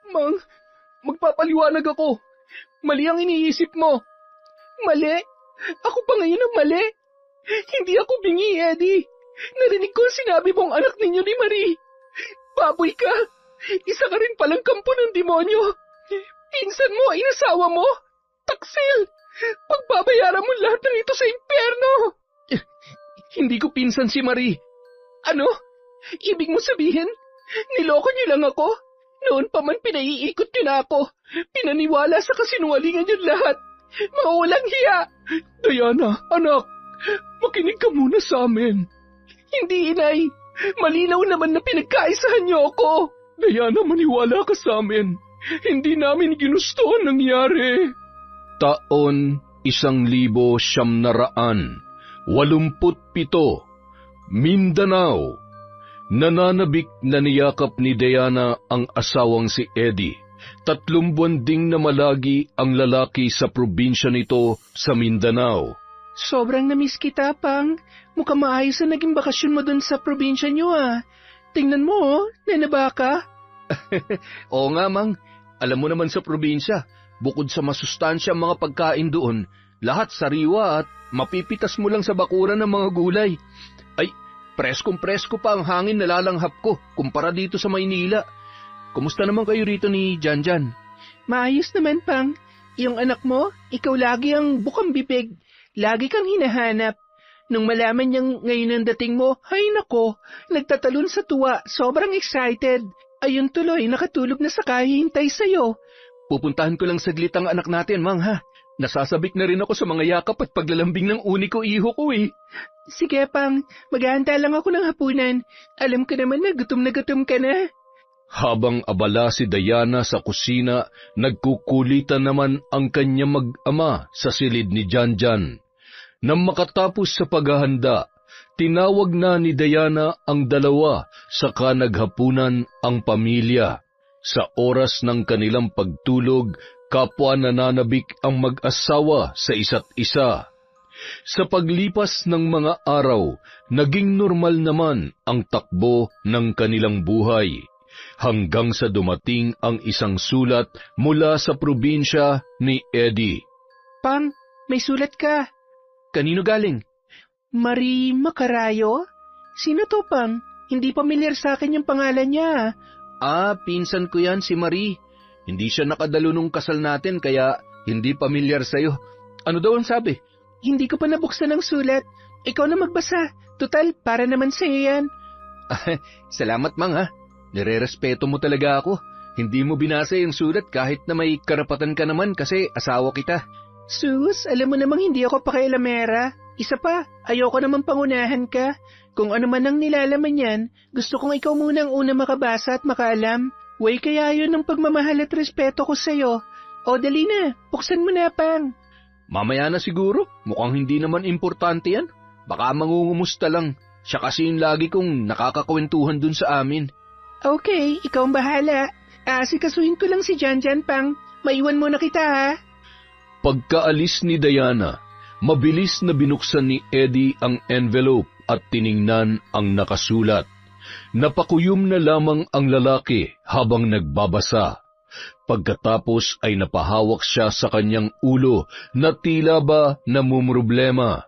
Mang, magpapaliwanag ako. Mali ang iniisip mo. Mali? Ako pa ngayon ang mali? Hindi ako bingi, Eddie. Narinig ko ang sinabi mong anak ninyo ni Marie. Baboy ka. Isa ka rin palang kampo ng demonyo. Pinsan mo, inasawa mo. Taksil! Pagbabayaran mo lahat ng ito sa impyerno. Hindi ko pinsan si Marie. Ano? Ibig mo sabihin, niloko niyo lang ako? Noon pa man pinaiikot niyo na ako. Pinaniwala sa kasinungalingan niyo lahat. Mawalang hiya. Diana, anak, makinig ka muna sa amin. Hindi, inay. Malinaw naman na pinagkaisahan niyo ako. Diana, maniwala ka sa amin. Hindi namin ginusto ang nangyari. Taon 1987, Mindanao. Nananabik na niyakap ni Diana ang asawang si Eddie. 3 buwan ding namalagi ang lalaki sa probinsya nito sa Mindanao. Sobrang namiss kita, Pang. Mukhang maayos na naging bakasyon mo dun sa probinsya niyo, ah. Tingnan mo, nanaba ka. Oo nga, Mang. Alam mo naman sa probinsya, bukod sa masustansya ang mga pagkain doon, lahat sariwa at mapipitas mo lang sa bakuran ng mga gulay. Ay, preskong-presko pa ang hangin na lalanghap ko kumpara dito sa Maynila. Kumusta naman kayo rito ni Janjan? Maayos naman, Pang. Yung anak mo, ikaw lagi ang bukang bibig. Lagi kang hinahanap. Nung malaman niyang ngayon ang dating mo, ay nako, nagtatalon sa tuwa, sobrang excited. Ayun tuloy, nakatulog na sa kahihintay sa'yo. Pupuntahan ko lang saglit ang anak natin, Mang, ha? Nasasabik na rin ako sa mga yakap at paglalambing ng uniko iho ko, eh. Sige, Pang. Maghahanda lang ako ng hapunan. Alam ko naman na gutom ka na. Habang abala si Diana sa kusina, nagkukulitan naman ang kanya mag-ama sa silid ni Janjan. Nang makatapos sa paghahanda, tinawag na ni Diana ang dalawa, saka naghapunan ang pamilya. Sa oras ng kanilang pagtulog, kapwa nananabik ang mag-asawa sa isa't isa. Sa paglipas ng mga araw, naging normal naman ang takbo ng kanilang buhay, hanggang sa dumating ang isang sulat mula sa probinsya ni Eddie. Pang, may sulat ka. Kanino galing? Marie Macarayo? Sino to, Pang? Hindi pamilyar sa akin yung pangalan niya. Pinsan ko yan, si Marie. Hindi siya nakadalo nung kasal natin, kaya hindi pamilyar sa'yo. Ano daw ang sabi? Hindi ko pa nabuksan ang sulat. Ikaw na magbasa. Tutal, para naman sa'yo yan. Salamat, Mang, ha. Nire-respeto mo talaga ako. Hindi mo binasa yung sulat kahit na may karapatan ka naman kasi asawa kita. Sus, alam mo namang hindi ako pakialamera. Isa pa, ayoko naman pangunahan ka. Kung ano man ang nilalaman yan, gusto kong ikaw muna ang una makabasa at makaalam. Way kaya yun ang pagmamahal at respeto ko sa'yo. O dali na, buksan mo na, Pang. Mamaya na siguro, mukhang hindi naman importante yan. Baka mangungumusta lang. Siya kasi yung lagi kong nakakakwentuhan dun sa amin. Okay, ikaw ang bahala. Asikasuhin ko lang si Janjan, Pang. Maiwan mo na kita, ha? Pagkaalis ni Diana, mabilis na binuksan ni Eddie ang envelope at tiningnan ang nakasulat. Napakuyom na lamang ang lalaki habang nagbabasa. Pagkatapos ay napahawak siya sa kanyang ulo na tila ba namumroblema.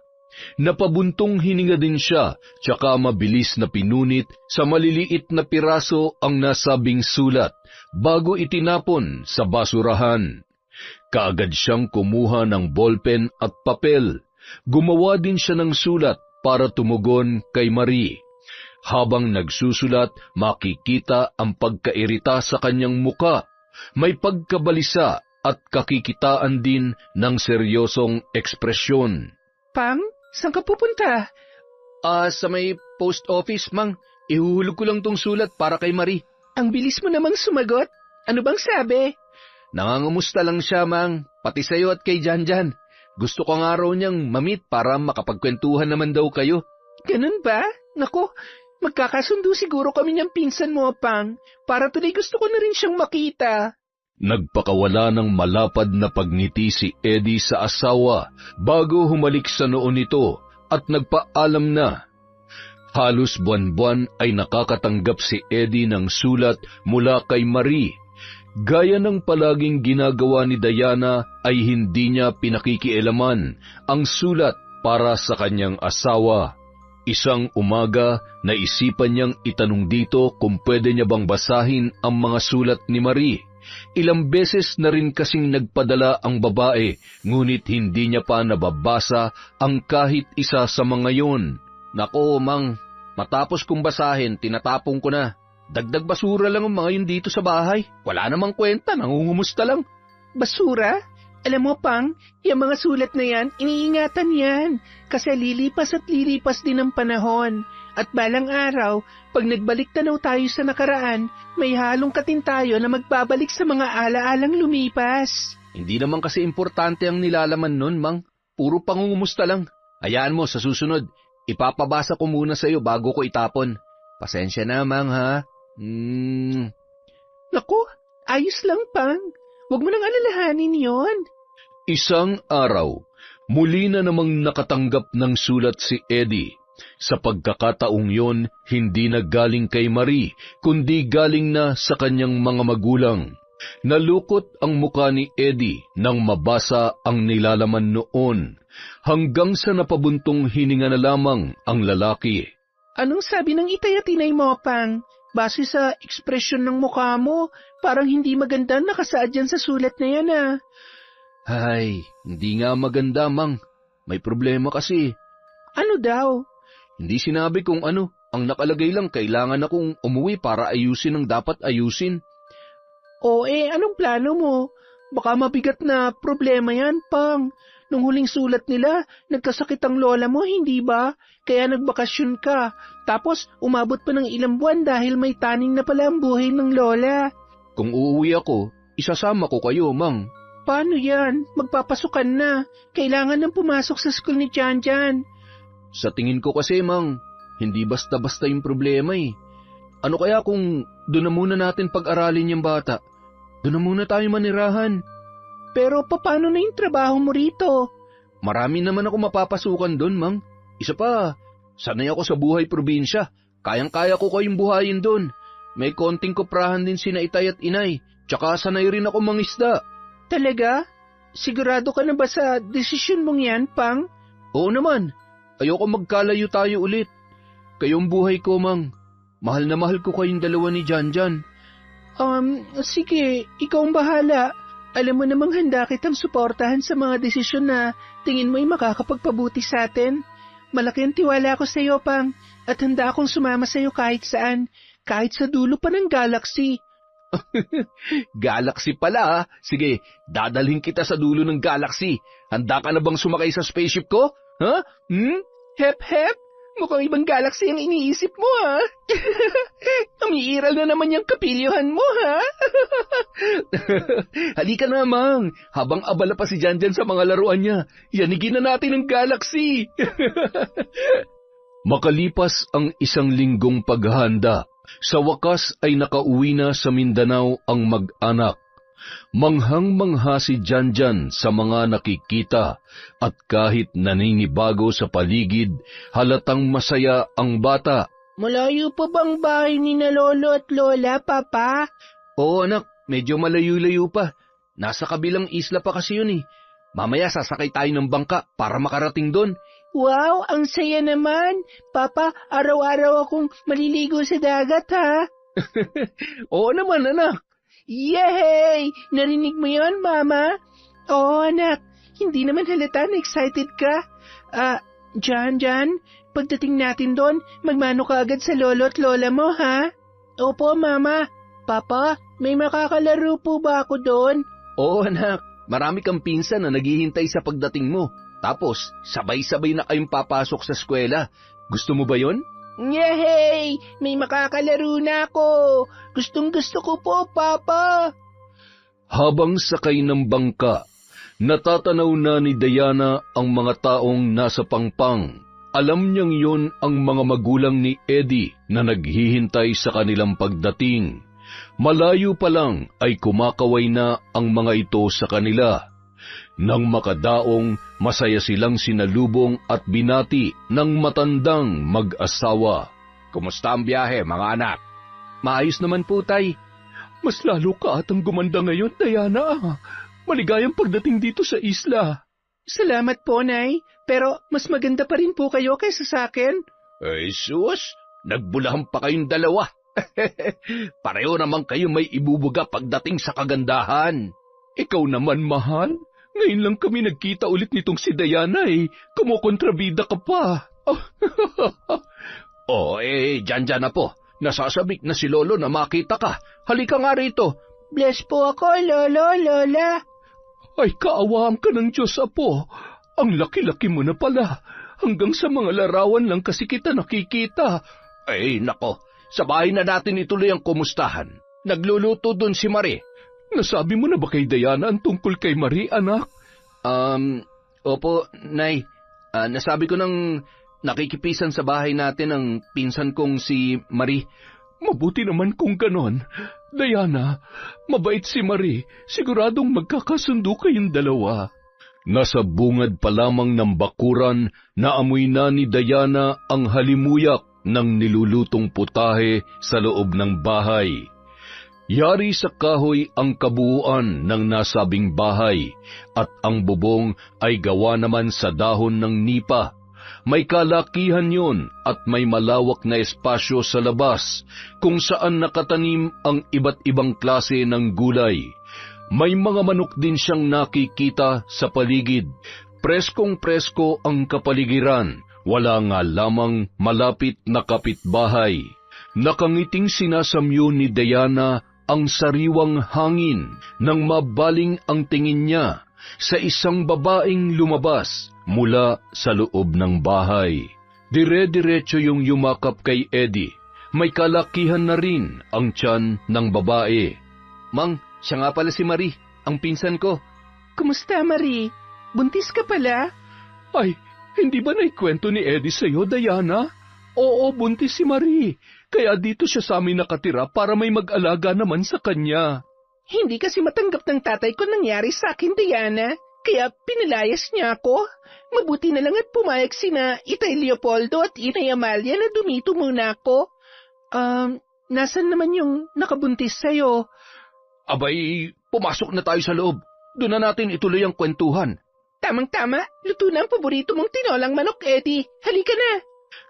Napabuntong hininga din siya, tsaka mabilis na pinunit sa maliliit na piraso ang nasabing sulat bago itinapon sa basurahan. Kaagad siyang kumuha ng ballpen at papel. Gumawa din siya ng sulat para tumugon kay Marie. Habang nagsusulat, makikita ang pagkairita sa kanyang muka. May pagkabalisa at kakikitaan din ng seryosong ekspresyon. Pang, saan ka pupunta? Sa may post office, Mang. Ihuhulog ko lang tong sulat para kay Marie. Ang bilis mo namang sumagot. Ano bang sabi? Nangangumusta lang siya, Mang. Pati sa'yo at kay Janjan. Gusto ko nga raw niyang mamit para makapagkwentuhan naman daw kayo. Ganun ba? Nako, magkakasundo siguro kami niyang pinsan mo, Pang. Para tuloy gusto ko na rin siyang makita. Nagpakawala ng malapad na pagngiti si Eddie sa asawa bago humalik sa noo nito at nagpaalam na. Halos buwan-buwan ay nakakatanggap si Eddie ng sulat mula kay Marie. Gaya ng palaging ginagawa ni Diana ay hindi niya pinakikialaman ang sulat para sa kanyang asawa. Isang umaga, naisipan niyang itanong dito kung pwede niya bang basahin ang mga sulat ni Marie. Ilang beses na rin kasing nagpadala ang babae, ngunit hindi niya pa nababasa ang kahit isa sa mga yon. Nako, Mang, matapos kong basahin, tinatapong ko na. Dagdag basura lang ang mga yun dito sa bahay. Wala namang kwenta, nangungumusta lang. Basura? Alam mo, Pang, yung mga sulat na yan, iniingatan yan. Kasi lilipas at lilipas din ang panahon. At balang araw, pag nagbalik tanaw tayo sa nakaraan, may halong katin tayo na magbabalik sa mga alaalang lumipas. Hindi naman kasi importante ang nilalaman nun, Mang. Puro pangungumusta lang. Hayaan mo, sa susunod, ipapabasa ko muna sa'yo bago ko itapon. Pasensya na, Mang, ha? Naku, ayos lang, Pang. Huwag mo nang alalahanin yon. Isang araw, muli na namang nakatanggap ng sulat si Eddie. Sa pagkakataong yon, hindi na galing kay Marie, kundi galing na sa kanyang mga magulang. Nalukot ang muka ni Eddie nang mabasa ang nilalaman noon, hanggang sa napabuntong hininga na lamang ang lalaki. Anong sabi ng itay at inay mo, Pang? Base sa ekspresyon ng mukha mo, parang hindi maganda nakasaad yan sa sulat na yan, ah. Ay, hindi nga maganda, Mang. May problema kasi. Ano daw? Hindi sinabi kung ano. Ang nakalagay lang, kailangan akong umuwi para ayusin ang dapat ayusin. O anong plano mo? Baka mabigat na problema yan, Pang. Nung huling sulat nila, nagkasakit ang lola mo, hindi ba? Kaya nagbakasyon ka. Tapos, umabot pa ng ilang buwan dahil may taning na pala ang buhay ng lola. Kung uuwi ako, isasama ko kayo, Mang. Paano yan? Magpapasukan na. Kailangan nang pumasok sa school ni Janjan. Sa tingin ko kasi, Mang, hindi basta-basta yung problema eh. Ano kaya kung doon na muna natin pag-aralin yung bata? Doon na muna tayo manirahan. Pero paano na yung trabaho mo rito? Marami naman ako mapapasukan doon, Mang. Isa pa, sanay ako sa buhay probinsya. Kayang-kaya ko kayong buhayin doon. May konting koprahan din sina itay at inay. Tsaka sanay rin ako mangisda. Talaga? Sigurado ka na ba sa desisyon mong yan, Pang? Oo naman. Ayoko magkalayo tayo ulit. Kayong buhay ko, Mang. Mahal na mahal ko kayong dalawa ni Janjan. Sige, ikaw ang bahala. Alam mo namang handa kitang suportahan sa mga desisyon na tingin mo'y makakapagpabuti sa atin. Malaki ang tiwala ko sa iyo, Pang, at handa akong sumama sa iyo kahit saan, kahit sa dulo pa ng galaxy. Galaxy pala, ha? Sige, dadalhin kita sa dulo ng galaxy. Handa ka na bang sumakay sa spaceship ko? Ha? Hep, hep. Mukhang ibang galaxy ang iniisip mo, ha? Umiiral na naman yung kapilyohan mo, ha? Halika na, Mang. Habang abala pa si Janjan sa mga laruan niya, yanigin na natin ang galaxy. Makalipas ang isang linggong paghahanda, sa wakas ay nakauwi na sa Mindanao ang mag-anak. Manghang-mangha si Janjan sa mga nakikita at kahit naninibago sa paligid, halatang masaya ang bata. Malayo pa bang bahay ni na lolo at lola, Papa? Oo, anak, medyo malayo-layo pa. Nasa kabilang isla pa kasi yun eh. Mamaya sasakay tayo ng bangka para makarating doon. Wow, ang saya naman. Papa, araw-araw akong maliligo sa dagat, ha? Oo naman, anak. Yay! Narinig mo yon, Mama? Oo, anak. Hindi naman halata na excited ka. Jan, pagdating natin doon, magmano ka agad sa lolo at lola mo, ha? Opo, Mama. Papa, may makakalaro po ba ako doon? Oo, anak. Marami kang pinsan na naghihintay sa pagdating mo. Tapos, sabay-sabay na kayong papasok sa eskwela. Gusto mo ba yon? Yay! May makakalaro na ako! Gustong-gusto ko po, Papa! Habang sakay ng bangka, natatanaw na ni Diana ang mga taong nasa pangpang. Alam niyang yon ang mga magulang ni Eddie na naghihintay sa kanilang pagdating. Malayo pa lang ay kumakaway na ang mga ito sa kanila. Nang makadaong, masaya silang sinalubong at binati ng matandang mag-asawa. Kumusta ang biyahe, mga anak? Maayos naman po, Tay. Mas lalo ka atang gumanda ngayon, Diana. Maligayang pagdating dito sa isla. Salamat po, Nay. Pero mas maganda pa rin po kayo kaysa sa akin. Ay, sus, nagbulahan pa kayong dalawa. Pareho naman kayo may ibubuga pagdating sa kagandahan. Ikaw naman, mahal. Ngayon lang kami nagkita ulit nitong si Diana eh. Kumukontrabida ka pa. Dyan na po. Nasasabik na si Lolo na makita ka. Halika nga rito. Bless po ako, Lolo, Lola. Ay, kaawaan ka ng Diyos, Apo. Ang laki-laki mo na pala. Hanggang sa mga larawan lang kasi kita nakikita. Ay, nako. Sa bahay na natin ituloy ang kumustahan. Nagluluto dun si Marie. Nasabi mo na ba kay Diana ang tungkol kay Marie, anak? Opo, Nay. Nasabi ko nang nakikipisan sa bahay natin ang pinsan kong si Marie. Mabuti naman kung ganon. Diana, mabait si Marie. Siguradong magkakasundo kayong dalawa. Nasa bungad pa lamang ng bakuran, naamoy na ni Diana ang halimuyak ng nilulutong putahe sa loob ng bahay. Yari sa kahoy ang kabuuan ng nasabing bahay at ang bubong ay gawa naman sa dahon ng nipa. May kalakihan yon at may malawak na espasyo sa labas kung saan nakatanim ang iba't ibang klase ng gulay. May mga manok din siyang nakikita sa paligid. Preskong-presko ang kapaligiran. Wala nga lamang malapit na kapitbahay. Nakangiting sinasamyo ni Diana ang sariwang hangin nang mabaling ang tingin niya sa isang babaeng lumabas mula sa loob ng bahay. Dire-diretso yung yumakap kay Eddie. May kalakihan na rin ang tiyan ng babae. Mang, siya nga pala si Marie, ang pinsan ko. Kumusta, Marie? Buntis ka pala? Ay, hindi ba naikwento ni Eddie sa'yo, Diana? Oo, buntis si Marie. Kaya dito siya sa amin nakatira para may mag-alaga naman sa kanya. Hindi kasi matanggap ng tatay ko nangyari sa akin, Diana. Kaya pinilayas niya ako. Mabuti na lang at pumayag sina Itay Leopoldo at Inay Amalia na dumito muna ako. Nasaan naman yung nakabuntis sa'yo? Abay, pumasok na tayo sa loob. Doon na natin ituloy ang kwentuhan. Tamang-tama, luto na ang paborito mong tinolang manok, Eddie. Halika na.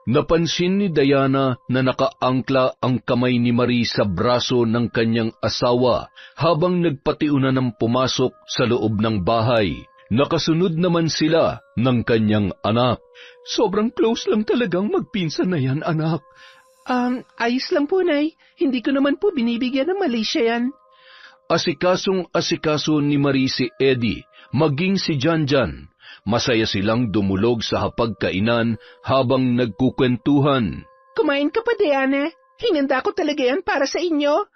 Napansin ni Diana na nakaangkla ang kamay ni Marie sa braso ng kanyang asawa habang nagpatiuna ng pumasok sa loob ng bahay. Nakasunod naman sila ng kanyang anak. Sobrang close lang talagang magpinsan na yan, anak. Ayos lang po, Nay. Hindi ko naman po binibigyan ng mali siya yan. Asikasong-asikaso ni Marie si Eddie, maging si Janjan. Masaya silang dumulog sa hapagkainan habang nagkukwentuhan. Kumain ka pa, Diana. Hinanda ko talaga yan para sa inyo.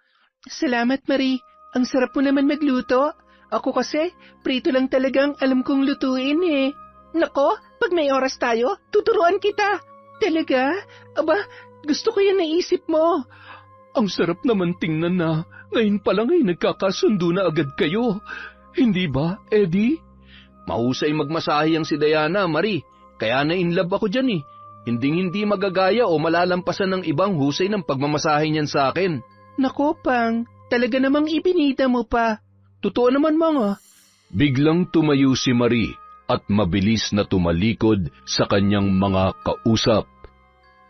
Salamat, Marie. Ang sarap mo naman magluto. Ako kasi, prito lang talagang alam kong lutuin eh. Nako, pag may oras tayo, tuturuan kita. Talaga? Aba, gusto ko yan naisip mo. Ang sarap naman tingnan na ngayon pa lang ay nagkakasundo na agad kayo. Hindi ba, Eddie? Mahusay magmasahe ang si Diana, Marie. Kaya na-inlove ako dyan eh. Hinding-hindi magagaya o malalampasan ng ibang husay ng pagmamasahe niyan sa akin. Nako, Pang. Talaga namang ibinida mo pa. Totoo naman, mga. Biglang tumayo si Marie at mabilis na tumalikod sa kanyang mga kausap.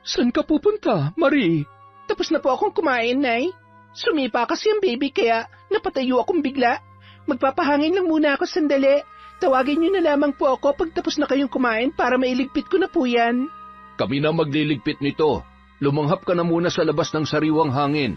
Saan ka pupunta, Marie? Tapos na po akong kumain, Nay. Sumipa kasi ang baby kaya napatayo akong bigla. Magpapahangin lang muna ako sandali. Tawagin niyo na lamang po ako pag tapos na kayong kumain para mailigpit ko na po yan. Kami na magliligpit nito. Lumanghap ka na muna sa labas ng sariwang hangin.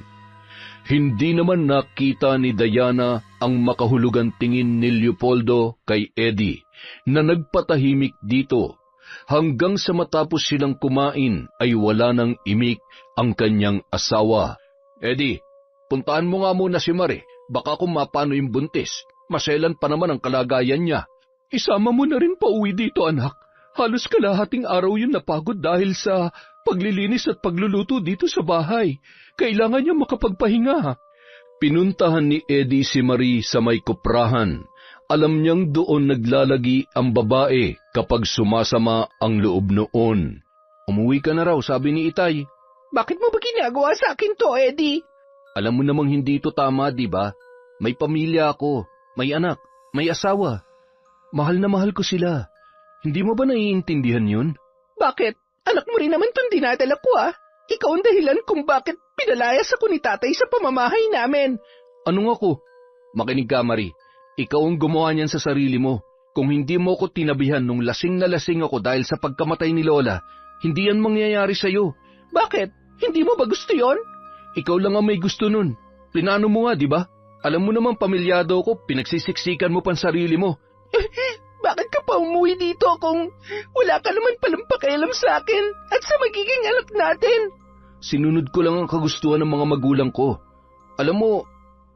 Hindi naman nakita ni Diana ang makahulugang tingin ni Leopoldo kay Eddie na nagpatahimik dito. Hanggang sa matapos silang kumain ay wala nang imik ang kanyang asawa. Eddie, puntaan mo nga muna si Marie. Baka kung mapano yung buntis. Maselan pa naman ang kalagayan niya. Isama mo na rin pauwi dito, anak. Halos kalahating araw yun napagod dahil sa paglilinis at pagluluto dito sa bahay. Kailangan niya makapagpahinga. Pinuntahan ni Eddie si Marie sa may kuprahan. Alam niyang doon naglalagi ang babae kapag sumasama ang loob noon. Umuwi ka na raw, sabi ni Itay. Bakit mo ba ginagawa sa akin to, Eddie? Alam mo namang hindi ito tama, di ba? May pamilya ako, may anak, may asawa. Mahal na mahal ko sila. Hindi mo ba naiintindihan yun? Bakit? Anak mo rin naman itong dinadala ko Ikaw ang dahilan kung bakit pinalayas ako ni tatay sa pamamahay namin. Anong ako? Makinig ka, Marie. Ikaw ang gumawa niyan sa sarili mo. Kung hindi mo ko tinabihan nung lasing na lasing ako dahil sa pagkamatay ni Lola, hindi yan mangyayari sa'yo. Bakit? Hindi mo ba gusto yon? Ikaw lang ang may gusto nun. Plinano mo nga, di ba? Alam mo naman pamilyado ko, pinagsisiksikan mo pan sarili mo. Bakit ka pa umuwi dito kung wala ka naman palang pakialam sa akin at sa magiging anak natin? Sinunod ko lang ang kagustuhan ng mga magulang ko. Alam mo,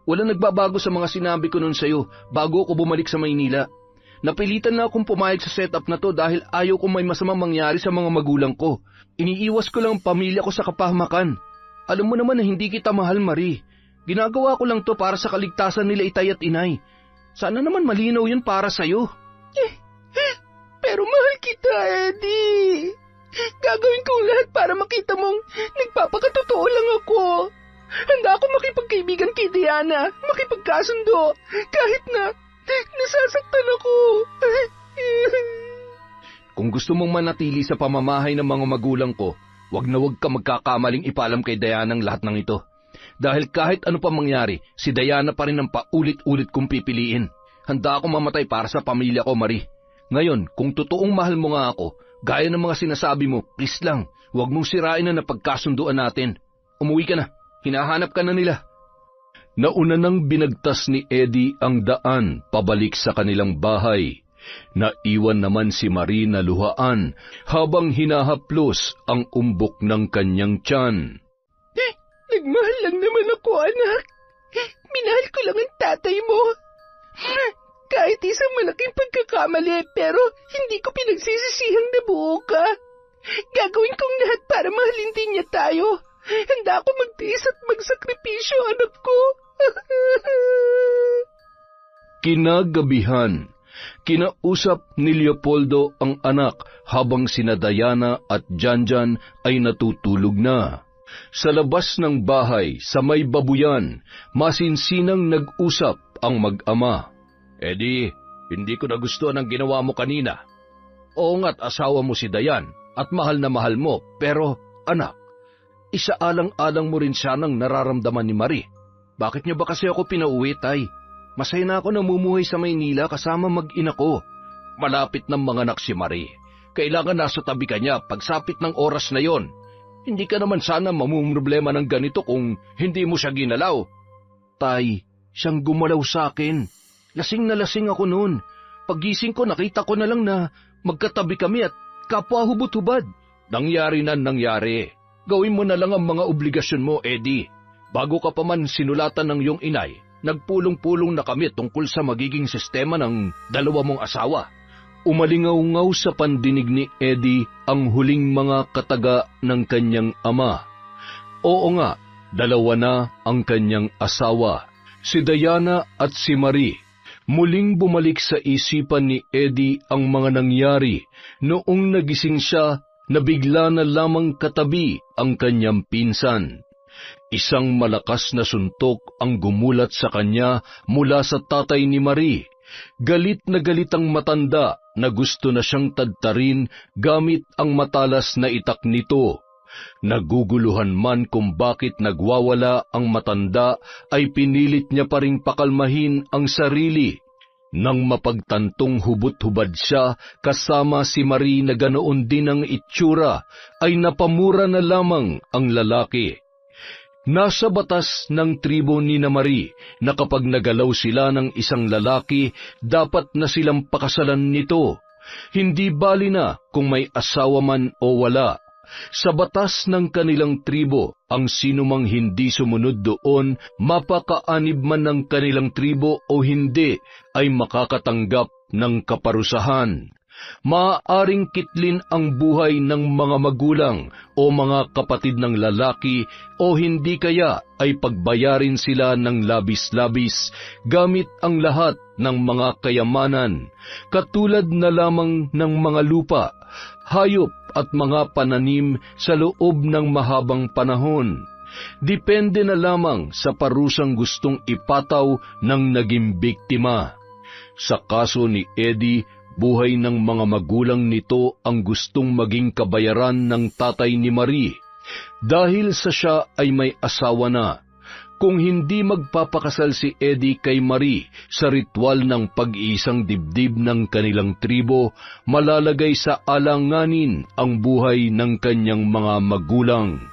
wala nagbabago sa mga sinabi ko nun sa'yo bago ako bumalik sa Maynila. Napilitan na akong pumayag sa setup na to dahil ayaw kong may masamang mangyari sa mga magulang ko. Iniiwas ko lang ang pamilya ko sa kapahamakan. Alam mo naman na hindi kita mahal, Marie. Ginagawa ko lang to para sa kaligtasan nila itay at inay. Sana naman malinaw yun para sa'yo. Pero mahal kita, Eddie. Gagawin kong lahat para makita mong nagpapakatotoo lang ako. Handa ako makipagkaibigan kay Diana, makipagkasundo, kahit na nasasaktan ako. Kung gusto mong manatili sa pamamahay ng mga magulang ko, wag na wag ka magkakamaling ipaalam kay Diana ang lahat ng ito. Dahil kahit ano pa mangyari, si Diana pa rin ang paulit-ulit kong pipiliin. Handa akong mamatay para sa pamilya ko, Marie. Ngayon, kung totoong mahal mo nga ako, gaya ng mga sinasabi mo, please lang, huwag mong sirain na napagkasunduan natin. Umuwi ka na, hinahanap ka na nila. Nauna nang binagtas ni Eddie ang daan pabalik sa kanilang bahay. Naiwan naman si Marie na luhaan habang hinahaplos ang umbok ng kanyang tiyan. Nagmahal lang naman ako, anak. Minahal ko lang ang tatay mo. Kahit isang malaking pagkakamali, pero hindi ko pinagsisisihang nabuo ka. Gagawin kong lahat para mahalin din niya tayo. Handa ako magtiis at magsakripisyo, anak ko. Kinagabihan, kinausap ni Leopoldo ang anak habang sina Diana at Janjan ay natutulog na. Sa labas ng bahay, sa may babuyan, masinsinang nag-usap ang mag-ama. Eddie, hindi ko nagustuhan ang ginawa mo kanina. Oo nga't asawa mo si Dayan at mahal na mahal mo, pero anak, isaalang-alang mo rin sanang nararamdaman ni Marie. Bakit niyo ba kasi ako pinauwi, tay? Masaya na ako namumuhay sa Maynila kasama mag-ina ko. Malapit ng mga anak si Marie. Kailangan nasa tabi ka niya pagsapit ng oras na yon. Hindi ka naman sana mamumroblema ng ganito kung hindi mo siya ginalaw. Tay, siyang gumalaw sa akin. Lasing na lasing ako noon. Pagising ko nakita ko na lang na magkatabi kami at kapwa hubot-hubad. Nangyari na nangyari. Gawin mo na lang ang mga obligasyon mo, Eddie. Bago ka pa man sinulatan ng iyong inay, nagpulong-pulong na kami tungkol sa magiging sistema ng dalawa mong asawa. Umalingaw-ngaw sa pandinig ni Eddie ang huling mga kataga ng kanyang ama. Oo nga, dalawa na ang kanyang asawa, si Diana at si Marie. Muling bumalik sa isipan ni Eddie ang mga nangyari noong nagising siya na bigla na lamang katabi ang kanyang pinsan. Isang malakas na suntok ang gumulat sa kanya mula sa tatay ni Marie. Galit na galit ang matanda na gusto na siyang tadtarin gamit ang matalas na itak nito. Naguguluhan man kung bakit nagwawala ang matanda ay pinilit niya pa ring pakalmahin ang sarili. Nang mapagtantong hubot-hubad siya kasama si Marie na ganoon din ang itsura, ay napamura na lamang ang lalaki. Nasa batas ng tribo ni na Marie na kapag nagalaw sila ng isang lalaki, dapat na silang pakasalan nito. Hindi bali na kung may asawa man o wala. Sa batas ng kanilang tribo, ang sinumang hindi sumunod doon, mapakaanib man ng kanilang tribo o hindi, ay makakatanggap ng kaparusahan. Maaaring kitlin ang buhay ng mga magulang o mga kapatid ng lalaki o hindi kaya ay pagbayarin sila ng labis-labis gamit ang lahat ng mga kayamanan, katulad na lamang ng mga lupa, hayop at mga pananim sa loob ng mahabang panahon. Depende na lamang sa parusang gustong ipataw ng naging biktima. Sa kaso ni Eddie, buhay ng mga magulang nito ang gustong maging kabayaran ng tatay ni Marie dahil sa siya ay may asawa na. Kung hindi magpapakasal si Eddie kay Marie sa ritual ng pag-iisang dibdib ng kanilang tribo, malalagay sa alanganin ang buhay ng kanyang mga magulang.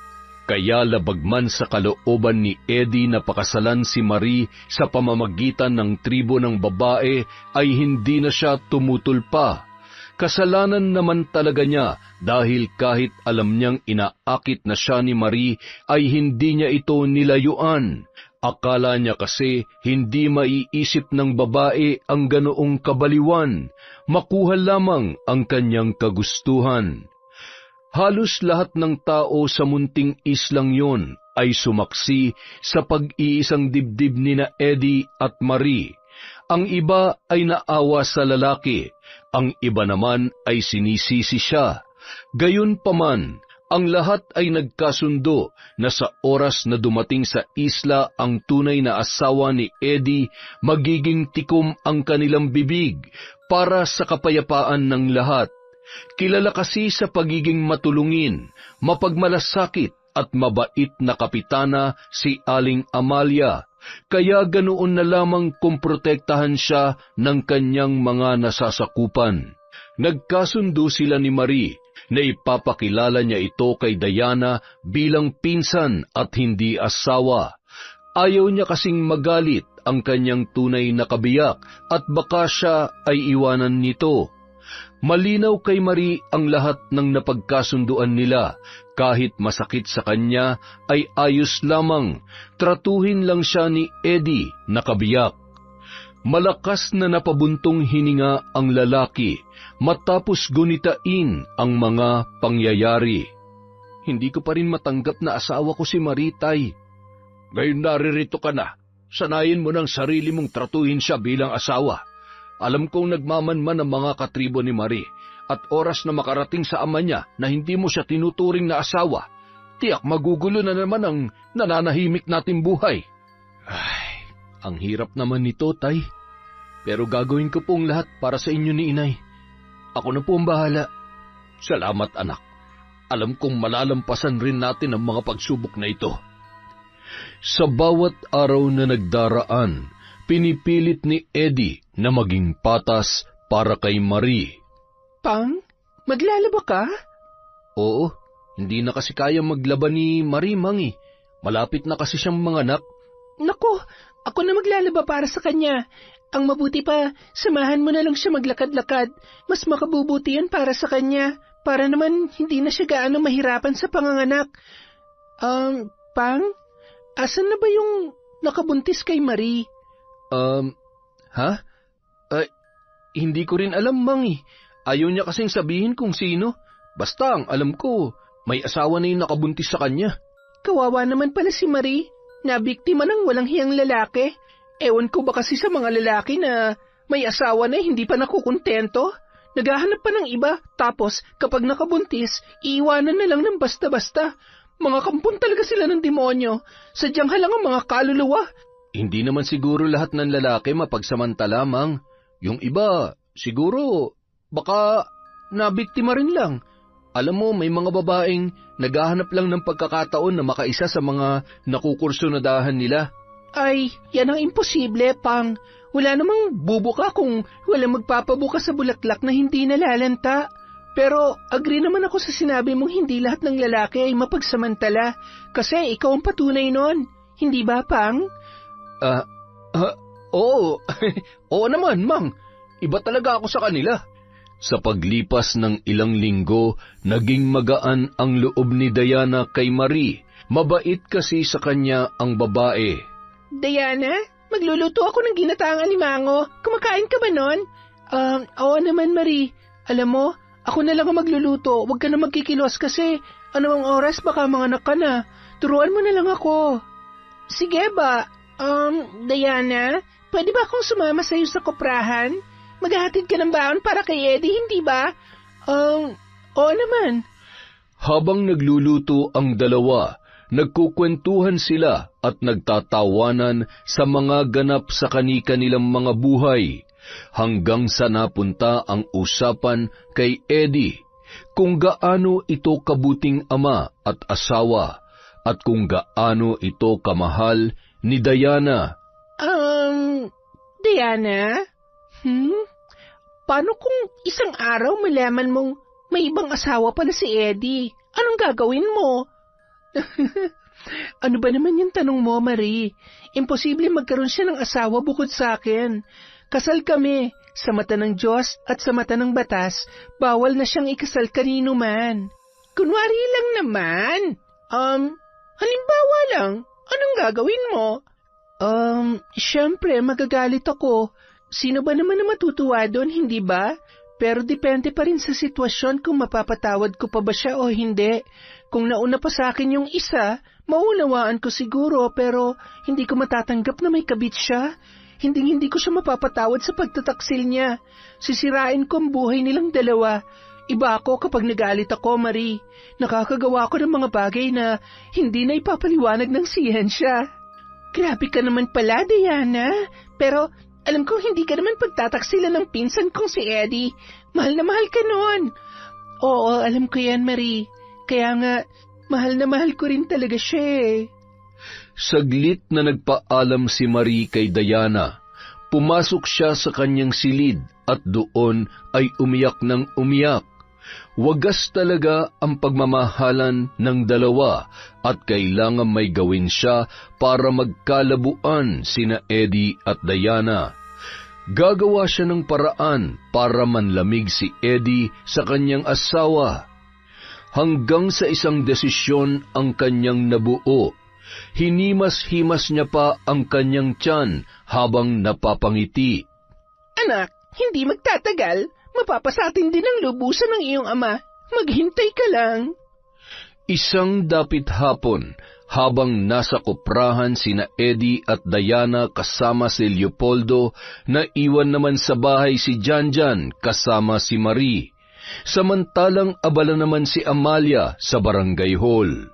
Kaya labag man sa kalooban ni Eddie na pakasalan si Marie sa pamamagitan ng tribo ng babae, ay hindi na siya tumutol pa. Kasalanan naman talaga niya dahil kahit alam niyang inaakit na siya ni Marie, ay hindi niya ito nilayuan. Akala niya kasi hindi maiisip ng babae ang ganoong kabaliwan, makuha lamang ang kanyang kagustuhan. Halos lahat ng tao sa munting islang yon ay sumaksi sa pag-iisang dibdib nina Eddie at Marie. Ang iba ay naawa sa lalaki, ang iba naman ay sinisisi siya. Gayunpaman, ang lahat ay nagkasundo na sa oras na dumating sa isla ang tunay na asawa ni Eddie, magiging tikom ang kanilang bibig para sa kapayapaan ng lahat. Kilala kasi sa pagiging matulungin, mapagmalasakit at mabait na kapitana si Aling Amalia, kaya ganoon na lamang kumprotektahan siya ng kanyang mga nasasakupan. Nagkasundo sila ni Marie na ipapakilala niya ito kay Diana bilang pinsan at hindi asawa. Ayaw niya kasing magalit ang kanyang tunay na kabiyak at baka siya ay iwanan nito. Malinaw kay Marie ang lahat ng napagkasunduan nila. Kahit masakit sa kanya, ay ayos lamang. Tratuhin lang siya ni Eddie na kabiyak. Malakas na napabuntong hininga ang lalaki matapos gunitain ang mga pangyayari. Hindi ko pa rin matanggap na asawa ko si Marie, Tay. Ngayon naririto ka na. Sanayin mo ng sarili mong tratuhin siya bilang asawa. Alam kong nagmamanman ang mga katribo ni Marie at oras na makarating sa ama niya na hindi mo siya tinuturing na asawa, tiyak magugulo na naman ang nananahimik nating buhay. Ay, ang hirap naman nito, Tay. Pero gagawin ko pong lahat para sa inyo ni Inay. Ako na po ang bahala. Salamat, anak. Alam kong malalampasan rin natin ang mga pagsubok na ito. Sa bawat araw na nagdaraan, pinipilit ni Eddie na maging patas para kay Marie. Pang, maglalaba ka? Oo, hindi na kasi kaya maglaba ni Marie, Mangi. Malapit na kasi siyang manganak. Nako, ako na maglalaba para sa kanya. Ang mabuti pa, samahan mo na lang siya maglakad-lakad. Mas makabubuti yan para sa kanya. Para naman hindi na siya gaano mahirapan sa panganganak. Pang, asan na ba yung nakabuntis kay Marie? Ha? Hindi ko rin alam, Mangi. Ayaw niya kasing sabihin kung sino. Basta ang alam ko, may asawa na yung nakabuntis sa kanya. Kawawa naman pala si Marie. Nabiktima ng walang hiyang lalaki. Ewan ko ba kasi sa mga lalaki na may asawa na hindi pa nakukontento? Naghahanap pa ng iba, tapos kapag nakabuntis, iiwanan na lang ng basta-basta. Mga kampon talaga sila ng demonyo. Sadyang halang ang mga kaluluwa. Hindi naman siguro lahat ng lalaki mapagsamantala, Mang. Yung iba, siguro, baka nabiktima rin lang. Alam mo, may mga babaeng naghahanap lang ng pagkakataon na makaisa sa mga nakukursunadahan nila. Ay, yan ang imposible, Pang. Wala namang bubuka kung wala magpapabuka sa bulaklak na hindi nalalanta. Pero agree naman ako sa sinabi mong hindi lahat ng lalaki ay mapagsamantala. Kasi ikaw ang patunay nun. Hindi ba, Pang? Oo. Oo naman, Mang. Iba talaga ako sa kanila. Sa paglipas ng ilang linggo, naging magaan ang loob ni Diana kay Marie. Mabait kasi sa kanya ang babae. Diana, magluluto ako ng ginataang alimango. Kumakain ka ba nun? Oo naman, Marie. Alam mo, ako na lang ang magluluto. Huwag ka na magkikilos kasi anumang oras baka manganak ka na. Turuan mo na lang ako. Sige ba? Diana, pwede ba akong sumama sa'yo sa koprahan? Maghahatid ka ng baon para kay Eddie, hindi ba? Oo naman. Habang nagluluto ang dalawa, Nagkukwentuhan sila at nagtatawanan sa mga ganap sa kani-kanilang mga buhay, hanggang sa napunta ang usapan kay Eddie kung gaano ito kabuting ama at asawa at kung gaano ito kamahal ni Diana. Diana? Paano kung isang araw malaman mong may ibang asawa pala si Eddie? Anong gagawin mo? Ano ba naman yung tanong mo, Marie? Imposible magkaroon siya ng asawa bukod sa akin. Kasal kami. Sa mata ng Diyos at sa mata ng batas, bawal na siyang ikasal kanino man. Kunwari lang naman. Halimbawa lang, anong gagawin mo? Siyempre, magagalit ako. Sino ba naman na matutuwa doon, hindi ba? Pero depende pa rin sa sitwasyon kung mapapatawad ko pa ba siya o hindi. Kung nauna pa sa akin yung isa, maunawaan ko siguro pero hindi ko matatanggap na may kabit siya. Hindi ko siya mapapatawad sa pagtataksil niya. Sisirain ko ang buhay nilang dalawa. Iba ako kapag nagalit ako, Marie. Nakakagawa ko ng mga bagay na hindi na ipapaliwanag ng siyensya. Grabe ka naman pala, Diana. Pero alam kong hindi ka naman pagtataksilan ng pinsan kong si Eddie. Mahal na mahal ka nun. Oo, alam ko yan, Marie. Kaya nga, mahal na mahal ko rin talaga siya eh. Saglit na nagpaalam si Marie kay Diana. Pumasok siya sa kanyang silid at doon ay umiyak ng umiyak. Wagas talaga ang pagmamahalan ng dalawa at kailangan may gawin siya para magkalabuan sina Eddie at Diana. Gagawa siya ng paraan para manlamig si Eddie sa kanyang asawa. Hanggang sa isang desisyon ang kanyang nabuo. Hinimas-himas niya pa ang kanyang tiyan habang napapangiti. Anak, hindi magtatagal. Mapapasatin din ang lubusan ng iyong ama. Maghintay ka lang. Isang dapit hapon, habang nasa kuprahan sina Eddie at Diana kasama si Leopoldo, naiwan naman sa bahay si Janjan kasama si Marie. Samantalang abala naman si Amalia sa barangay hall.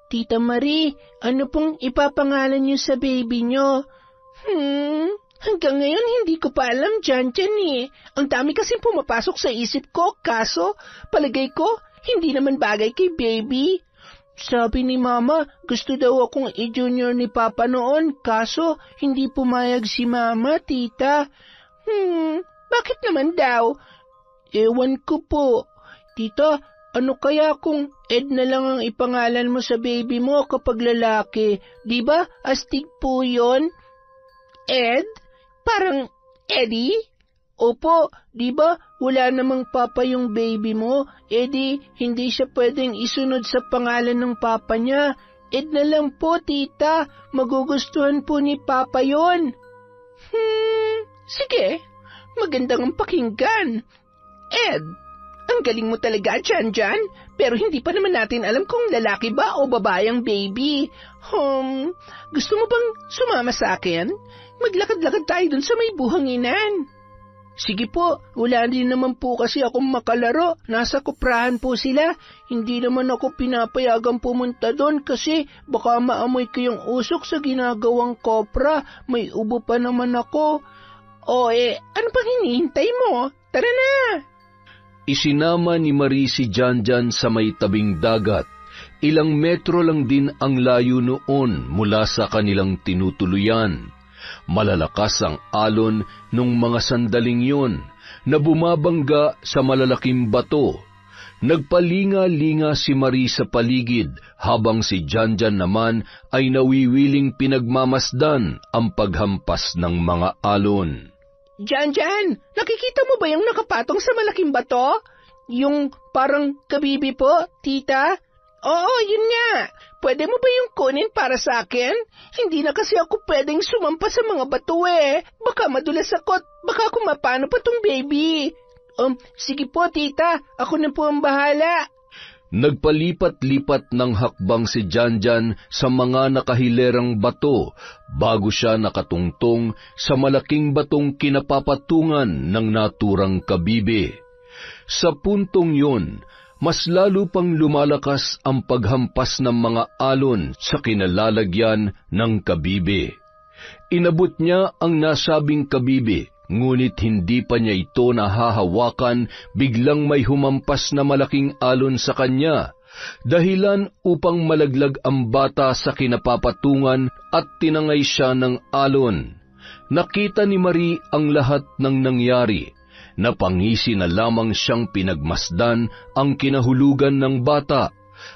Tita Marie, ano pong ipapangalan niyo sa baby niyo? Hanggang ngayon hindi ko pa alam, Janjan eh. Ang dami kasing pumapasok sa isip ko, kaso palagay ko hindi naman bagay kay baby. Sabi ni Mama, gusto daw akong i-junior ni Papa noon, kaso hindi pumayag si Mama, Tita. Bakit naman daw? Ewan ko po. Tita, ano kaya kung Ed na lang ang ipangalan mo sa baby mo kapag lalaki? Di ba astig po yun? Ed? Parang Eddie? Opo, di ba wala namang papa yung baby mo? Eddie, hindi siya pwedeng isunod sa pangalan ng papa niya. Ed na lang po, tita. Magugustuhan po ni papa yon. Sige. Magandang ang pakinggan. Ed, ang galing mo talaga, Janjan. Pero hindi pa naman natin alam kung lalaki ba o babae ang baby. Gusto mo bang sumama sa akin? Maglakad-lakad tayo dun sa may buhanginan. Sige po, wala din naman po kasi akong makalaro. Nasa kuprahan po sila. Hindi naman ako pinapayagang pumunta doon kasi baka maamoy ko yung usok sa ginagawang kopra. May ubo pa naman ako. Ano pang hinihintay mo? Tara na! Isinama ni Marie si Janjan sa may tabing dagat. Ilang metro lang din ang layo noon mula sa kanilang tinutuluyan. Malalakas ang alon nung mga sandaling yun na bumabangga sa malalaking bato. Nagpalinga-linga si Marie sa paligid habang si Janjan naman ay nawiwiling pinagmamasdan ang paghampas ng mga alon. Janjan, nakikita mo ba yung nakapatong sa malaking bato? Yung parang kabibi po, tita? Oo, yun nga. Pwede mo ba yung kunin para sa akin? Hindi na kasi ako pwedeng sumampa sa mga bato eh. Baka madulas ako at baka kumapano pa tong baby. Sige po, tita. Ako na po ang bahala. Nagpalipat-lipat ng hakbang si Janjan sa mga nakahilerang bato bago siya nakatungtong sa malaking batong kinapapatungan ng naturang kabibe. Sa puntong yun, mas lalo pang lumalakas ang paghampas ng mga alon sa kinalalagyan ng kabibi. Inabot niya ang nasabing kabibi, ngunit hindi pa niya ito nahahawakan, biglang may humampas na malaking alon sa kanya, dahilan upang malaglag ang bata sa kinapapatungan at tinangay siya ng alon. Nakita ni Marie ang lahat ng nangyari. Napangisi na lamang siyang pinagmasdan ang kinahulugan ng bata.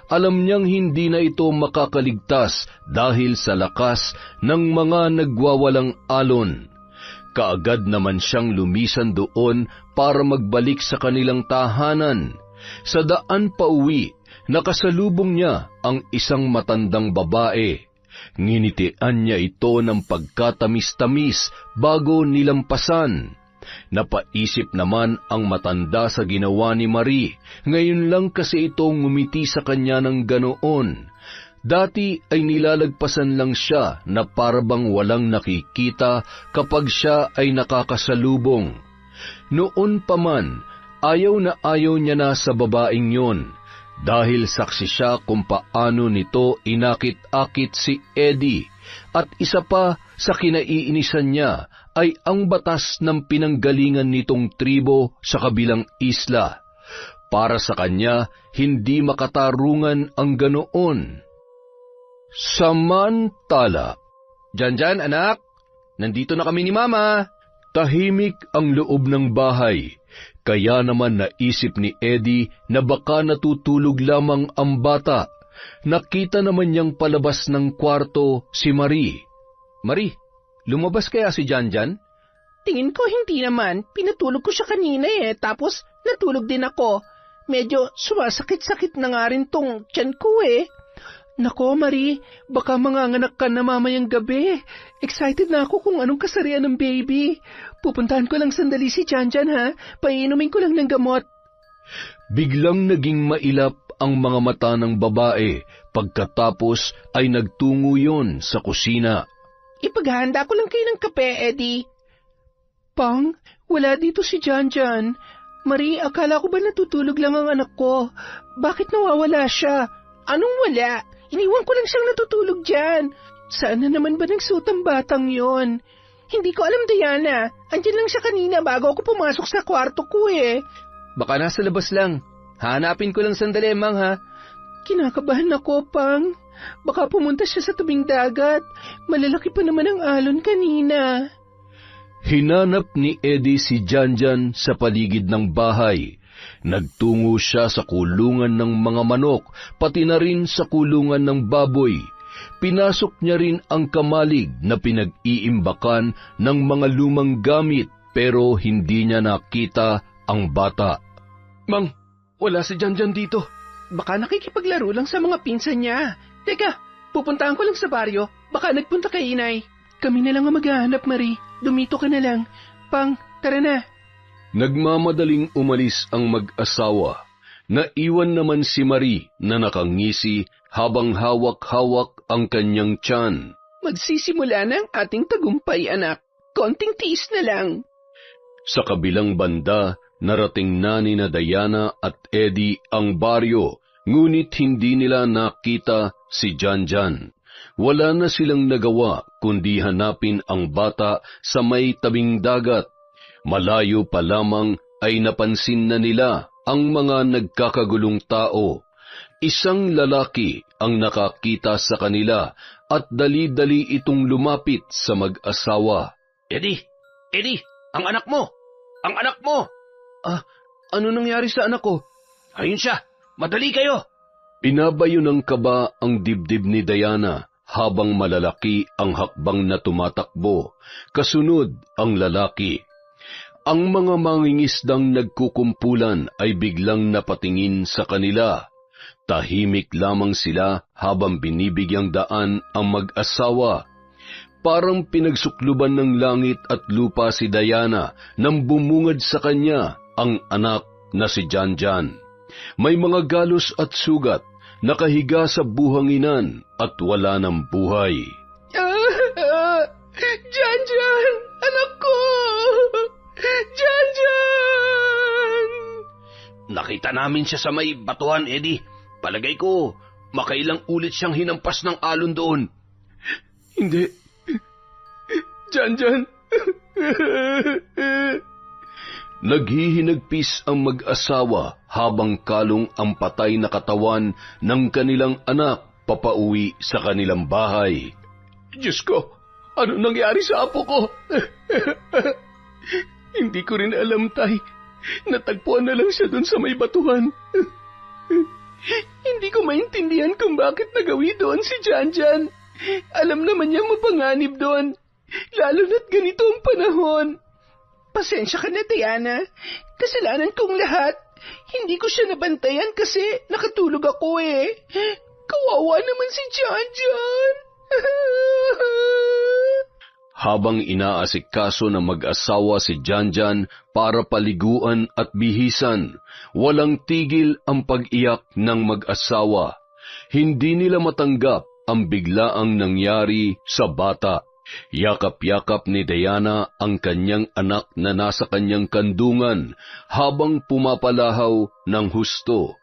Alam niyang hindi na ito makakaligtas dahil sa lakas ng mga nagwawalang alon. Kaagad naman siyang lumisan doon para magbalik sa kanilang tahanan. Sa daan pauwi, nakasalubong niya ang isang matandang babae. Nginitian niya ito ng pagkatamis-tamis bago nilampasan. Napaisip naman ang matanda sa ginawa ni Marie. Ngayon lang kasi ito ngumiti sa kanya ng ganoon. Dati ay nilalagpasan lang siya na parabang walang nakikita kapag siya ay nakakasalubong. Noon pa man, ayaw na ayaw niya na sa babaeng yon, dahil saksi siya kung paano nito inakit-akit si Eddie, at isa pa sa kinaiinisan niya ay ang batas ng pinanggalingan nitong tribo sa kabilang isla. Para sa kanya, hindi makatarungan ang ganoon. Samantala, Jan, anak, nandito na kami ni Mama. tahimik ang loob ng bahay. Kaya naman naisip ni Eddie na baka natutulog lamang ang bata. Nakita naman niyang palabas ng kwarto si Marie. Marie, lumabas kaya si Jan? Tingin ko hindi naman. Pinatulog ko siya kanina tapos natulog din ako. Medyo sumasakit-sakit na nga rin tong tiyan ko Nako, Marie, baka manganganak ka na mamayang gabi. Excited na ako kung anong kasarian ng baby. Pupuntahan ko lang sandali si Jan, ha? Paiinumin ko lang ng gamot. Biglang naging mailap ang mga mata ng babae. Pagkatapos ay nagtungo yon sa kusina. Ipaghahanda ko lang kayo ng kape, Eddie. Pang, wala dito si Jan. Marie, akala ko ba natutulog lang ang anak ko? Bakit nawawala siya? Anong wala? Iniwan ko lang siyang natutulog dyan. Saan na naman ba nagsuot ang batang yon? Hindi ko alam, Diana. Andyan lang siya kanina bago ako pumasok sa kwarto ko Baka nasa labas lang. Hanapin ko lang sandali, Mang, ha? Kinakabahan ako, Pang. Baka pumunta siya sa tabing dagat. Malalaki pa naman ang alon kanina. Hinanap ni Eddie si Jan sa paligid ng bahay. Nagtungo siya sa kulungan ng mga manok, pati na rin sa kulungan ng baboy. Pinasok niya rin ang kamalig na pinag-iimbakan ng mga lumang gamit, pero hindi niya nakita ang bata. Mang, wala si Jan dito. Baka nakikipaglaro lang sa mga pinsan niya. Teka, pupuntahan ko lang sa baryo. Baka nagpunta kay inay. Kami na lang ang maghahanap, Marie. Dumito ka na lang. Pang, tara na. Nagmamadaling umalis ang mag-asawa. Naiwan naman si Marie na nakangisi habang hawak-hawak ang kanyang tiyan. Magsisimula na ang ating tagumpay, anak. Konting tiis na lang. Sa kabilang banda, narating na ni Diana at Eddie ang baryo, ngunit hindi nila nakita si Jan. Wala na silang nagawa kundi hanapin ang bata sa may tabing dagat. Malayo pa lamang ay napansin na nila ang mga nagkakagulong tao. Isang lalaki ang nakakita sa kanila at dali-dali itong lumapit sa mag-asawa. Eddie, ang anak mo! Ang anak mo! Ano nangyari sa anak ko? Ayun siya! Madali kayo! Pinabayo ng kaba ang dibdib ni Diana habang malalaki ang hakbang na tumatakbo. Kasunod ang lalaki. Ang mga mangingisdang nagkukumpulan ay biglang napatingin sa kanila. Tahimik lamang sila habang binibigyang daan ang mag-asawa. Parang pinagsukluban ng langit at lupa si Diana nang bumungad sa kanya ang anak na si Jan. May mga galos at sugat, nakahiga sa buhanginan at wala ng buhay. Jan! Anak ko! Jan! Nakita namin siya sa may batuhan, Eddie. Palagay ko, makailang ulit siyang hinampas ng alon doon. Hindi. Jan. Naghihinagpis ang mag-asawa habang kalong ang patay na katawan ng kanilang anak papauwi sa kanilang bahay. Diyos ko, ano nangyari sa apo ko? Hindi ko rin alam, Tay. Natagpuan na lang siya doon sa may batuhan. Hindi ko maintindihan kung bakit nagawi doon si Jan. Alam naman niya mapanganib doon, lalo na't ganito ang panahon. Pasensya ka na, Diana. Kasalanan kong lahat. Hindi ko siya nabantayan kasi nakatulog ako eh. Kawawa naman si Jan. Habang inaasikaso ng mag-asawa si Jan para paliguan at bihisan, walang tigil ang pag-iyak ng mag-asawa. Hindi nila matanggap ang biglaang nangyari sa bata. Yakap-yakap ni Diana ang kanyang anak na nasa kanyang kandungan habang pumapalahaw ng husto.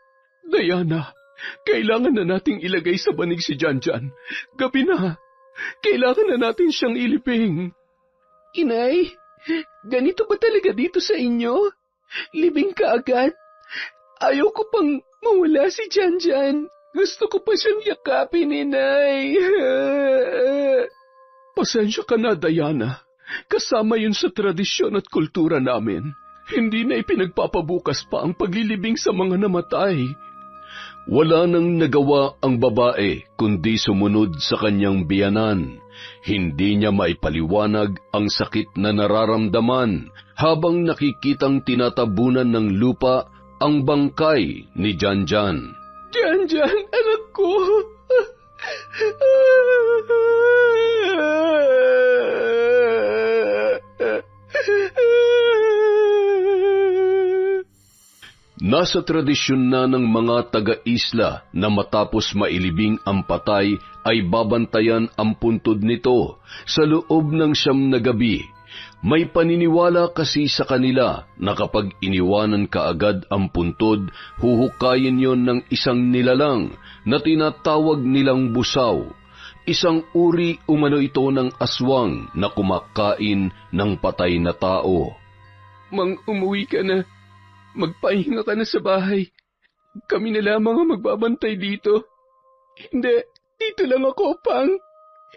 Diana, kailangan na nating ilagay sa banig si Jan. Gabi na. Kailangan na natin siyang ilibing. Inay, ganito ba talaga dito sa inyo? Libing ka agad? Ayaw ko pang mawala si Jan. Gusto ko pa siyang yakapin, Inay. Pasensya ka na, Diana. Kasama yun sa tradisyon at kultura namin. Hindi na ipinagpapabukas pa ang paglilibing sa mga namatay. Wala nang nagawa ang babae kundi sumunod sa kanyang biyanan. Hindi niya maipaliwanag ang sakit na nararamdaman habang nakikitang tinatabunan ng lupa ang bangkay ni Jan. Jan, anak ko. Nasa tradisyon na ng mga taga-isla na matapos mailibing ang patay ay babantayan ang puntod nito sa loob ng 9 na gabi. May paniniwala kasi sa kanila na kapag iniwanan kaagad ang puntod, huhukayin yon ng isang nilalang na tinatawag nilang busaw. Isang uri umano ito ng aswang na kumakain ng patay na tao. Mang, umuwi ka na. Magpahinga ka na sa bahay. Kami na lamang ang magbabantay dito. Hindi, dito lang ako, Pang.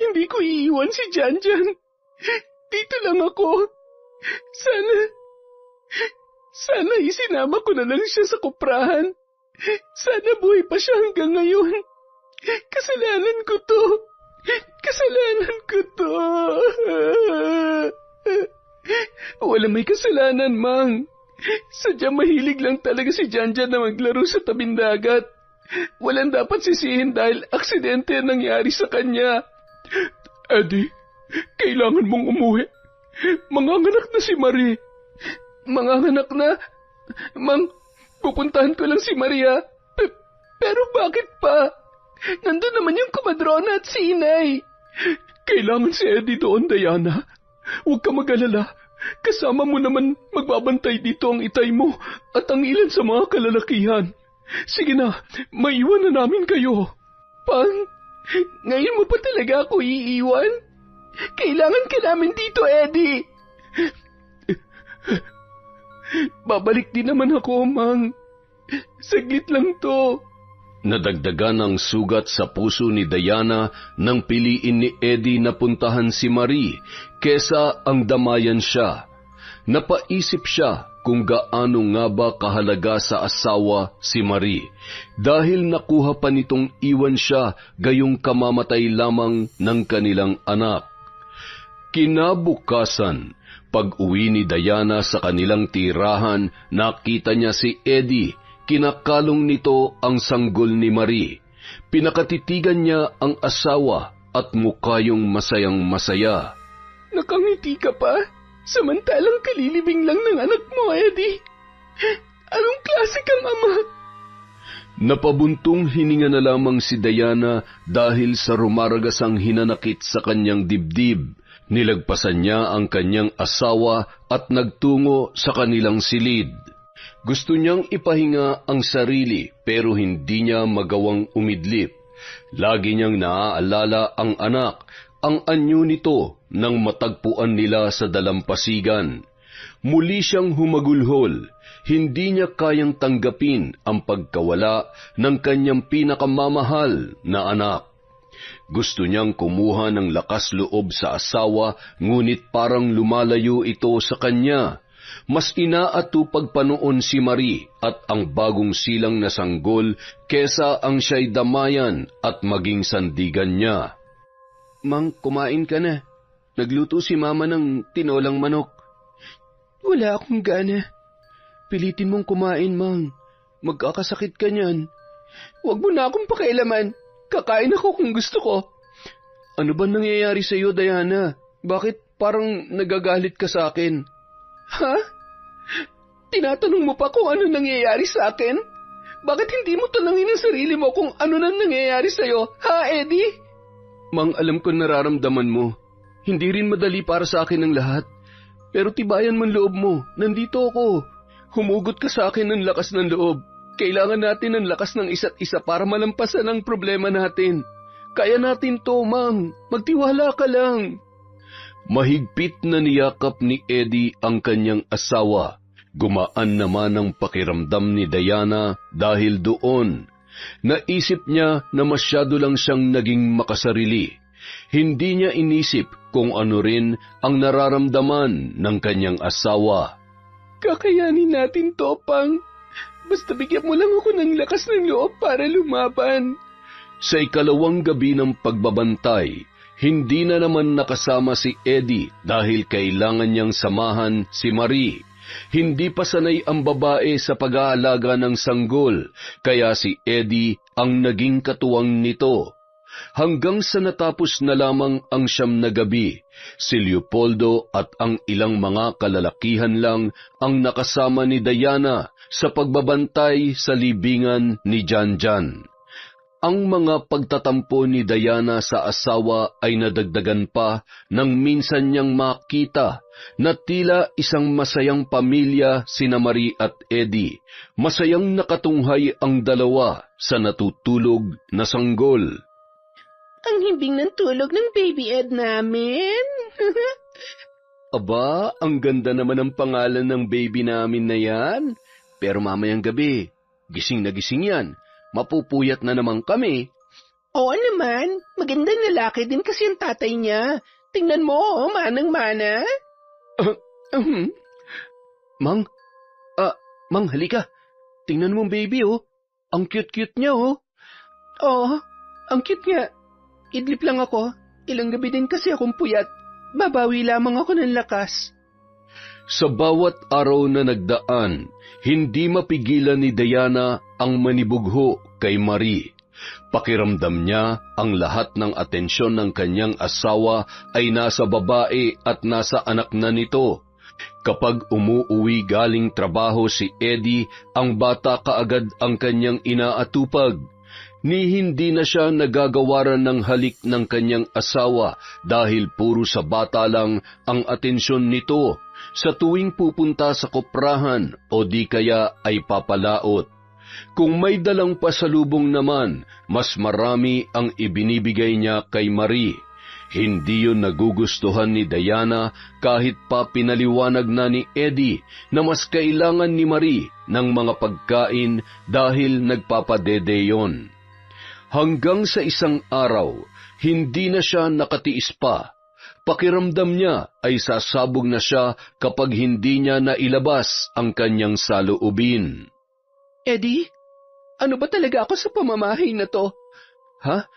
Hindi ko iiwan si Jan. Dito lang ako. Sana isinama ko na lang siya sa kuprahan. Sana buhay pa siya hanggang ngayon. Kasalanan ko to. Wala may kasalanan, Mang. Sadyang mahilig lang talaga si Jan na maglaro sa tabing dagat. Walang dapat sisihin dahil aksidente ang nangyari sa kanya. Eddie, kailangan mong umuwi. Manganganak na si Marie. Manganganak na? Mang, pupuntahan ko lang si Maria. Pero bakit pa? Nandun naman yung kumadrona at si Inay. Kailangan si Eddie doon, Diana. Huwag ka mag-alala. Kasama mo naman magbabantay dito ang itay mo at ang ilan sa mga kalalakihan. Sige na, maiwan na namin kayo. Pang, ngayon mo pa talaga ako iiwan? Kailangan ka namin dito, Eddie. Babalik din naman ako, Mang. Saglit lang to. Nadagdagan ang sugat sa puso ni Diana nang piliin ni Eddie na puntahan si Marie kesa ang damayan siya. Napaisip siya kung gaano nga ba kahalaga sa asawa si Marie dahil nakuha pa nitong iwan siya gayong kamamatay lamang ng kanilang anak. Kinabukasan, pag-uwi ni Diana sa kanilang tirahan, nakita niya si Eddie. Kinakalong nito ang sanggol ni Marie. Pinakatitigan niya ang asawa at mukha yung masayang-masaya. Nakangiti ka pa? Samantalang kalilibing lang ng anak mo, Eddie. Anong klase kang ama? Napabuntong hininga na lamang si Diana dahil sa rumaragasang hinanakit sa kanyang dibdib. Nilagpasan niya ang kanyang asawa at nagtungo sa kanilang silid. Gusto niyang ipahinga ang sarili pero hindi niya magawang umidlip. Lagi niyang naaalala ang anak, ang anyo nito nang matagpuan nila sa dalampasigan. Muli siyang humagulhol. Hindi niya kayang tanggapin ang pagkawala ng kanyang pinakamamahal na anak. Gusto niyang kumuha ng lakas loob sa asawa, ngunit parang lumalayo ito sa kanya. Mas inaatupag pa noon si Marie at ang bagong silang na sanggol kesa ang siya'y damayan at maging sandigan niya. Mang, kumain ka na. Nagluto si Mama ng tinolang manok. Wala akong gana. Pilitin mong kumain, Mang. Magkakasakit ka niyan. Huwag mo na akong pakialaman. Kakain ako kung gusto ko. Ano ba nangyayari sa iyo, Diana? Bakit parang nagagalit ka sa akin? Ha? Tinatanong mo pa kung ano nangyayari sa akin? Bakit hindi mo tanungin ang sarili mo kung ano nang nangyayari sa iyo, ha, Eddie? Mang, alam ko nararamdaman mo. Hindi rin madali para sa akin ang lahat. Pero tibayan mo ang loob mo. Nandito ako. Humugot ka sa akin ng lakas ng loob. Kailangan natin ng lakas ng isa't isa para malampasan ang problema natin. Kaya natin to, Mang. Magtiwala ka lang. Mahigpit na niyakap ni Eddie ang kanyang asawa. Gumaan naman ang pakiramdam ni Diana dahil doon. Naisip niya na masyado lang siyang naging makasarili. Hindi niya inisip kung ano rin ang nararamdaman ng kanyang asawa. Kakayanin natin to, Pang. Basta bigyan mo lang ako ng lakas ng loob para lumaban. Sa ikalawang gabi ng pagbabantay, hindi na naman nakasama si Eddie dahil kailangan niyang samahan si Marie. Hindi pa sanay ang babae sa pag-aalaga ng sanggol, kaya si Eddie ang naging katuwang nito. Hanggang sa natapos na lamang ang 9 na gabi, si Leopoldo at ang ilang mga kalalakihan lang ang nakasama ni Diana sa pagbabantay sa libingan ni Janjan. Ang mga pagtatampo ni Diana sa asawa ay nadagdagan pa nang minsan niyang makita na tila isang masayang pamilya sina Marie at Eddie. Masayang nakatunghay ang dalawa sa natutulog na sanggol. Ang himbing ng tulog ng baby Ed namin. Aba, ang ganda naman ng pangalan ng baby namin na yan. Pero mamayang gabi, gising na gising yan. Mapupuyat na naman kami. Oo naman, magandang lalaki din kasi ang tatay niya. Tingnan mo, manang-mana. Mang, Mang, halika. Tingnan mo ang baby, oh. Ang cute-cute niya, oh. Oo, ang cute nga. Idlip lang ako. Ilang gabi din kasi akong puyat. Babawi lamang ako ng lakas. Sa bawat araw na nagdaan, hindi mapigilan ni Diana ang manibugho kay Marie. Pakiramdam niya ang lahat ng atensyon ng kanyang asawa ay nasa babae at nasa anak na nito. Kapag umuuwi galing trabaho si Eddie, ang bata kaagad ang kanyang inaatupag. Ni hindi na siya nagagawaran ng halik ng kanyang asawa dahil puro sa bata lang ang atensyon nito sa tuwing pupunta sa koprahan o di kaya ay papalaot. Kung may dalang pasalubong naman, mas marami ang ibinibigay niya kay Marie. Hindi yun nagugustuhan ni Diana kahit pa pinaliwanag na ni Eddie na mas kailangan ni Marie ng mga pagkain dahil nagpapadede yon. Hanggang sa isang araw, hindi na siya nakatiis pa. Pakiramdam niya ay sasabog na siya kapag hindi niya nailabas ang kanyang saloobin. Eddie, ano ba talaga ako sa pamamahay na to? Ha?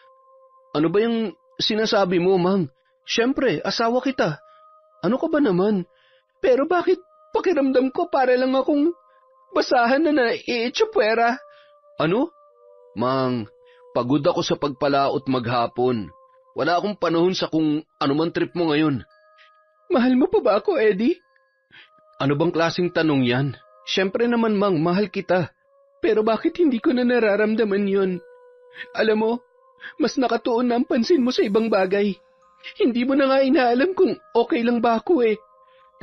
Ano ba yung sinasabi mo, Mang? Siyempre, asawa kita. Ano ka ba naman? Pero bakit pakiramdam ko para lang akong basahan na naiitsupwera? Ano? Mang, pagod ako sa pagpalaot maghapon. Wala akong panahon sa kung ano man trip mo ngayon. Mahal mo pa ba ako, Eddie? Ano bang klaseng tanong yan? Siyempre naman, Mang, mahal kita. Pero bakit hindi ko na nararamdaman yon? Alam mo, mas nakatuon na ang pansin mo sa ibang bagay. Hindi mo na nga inaalam kung okay lang ba ako eh.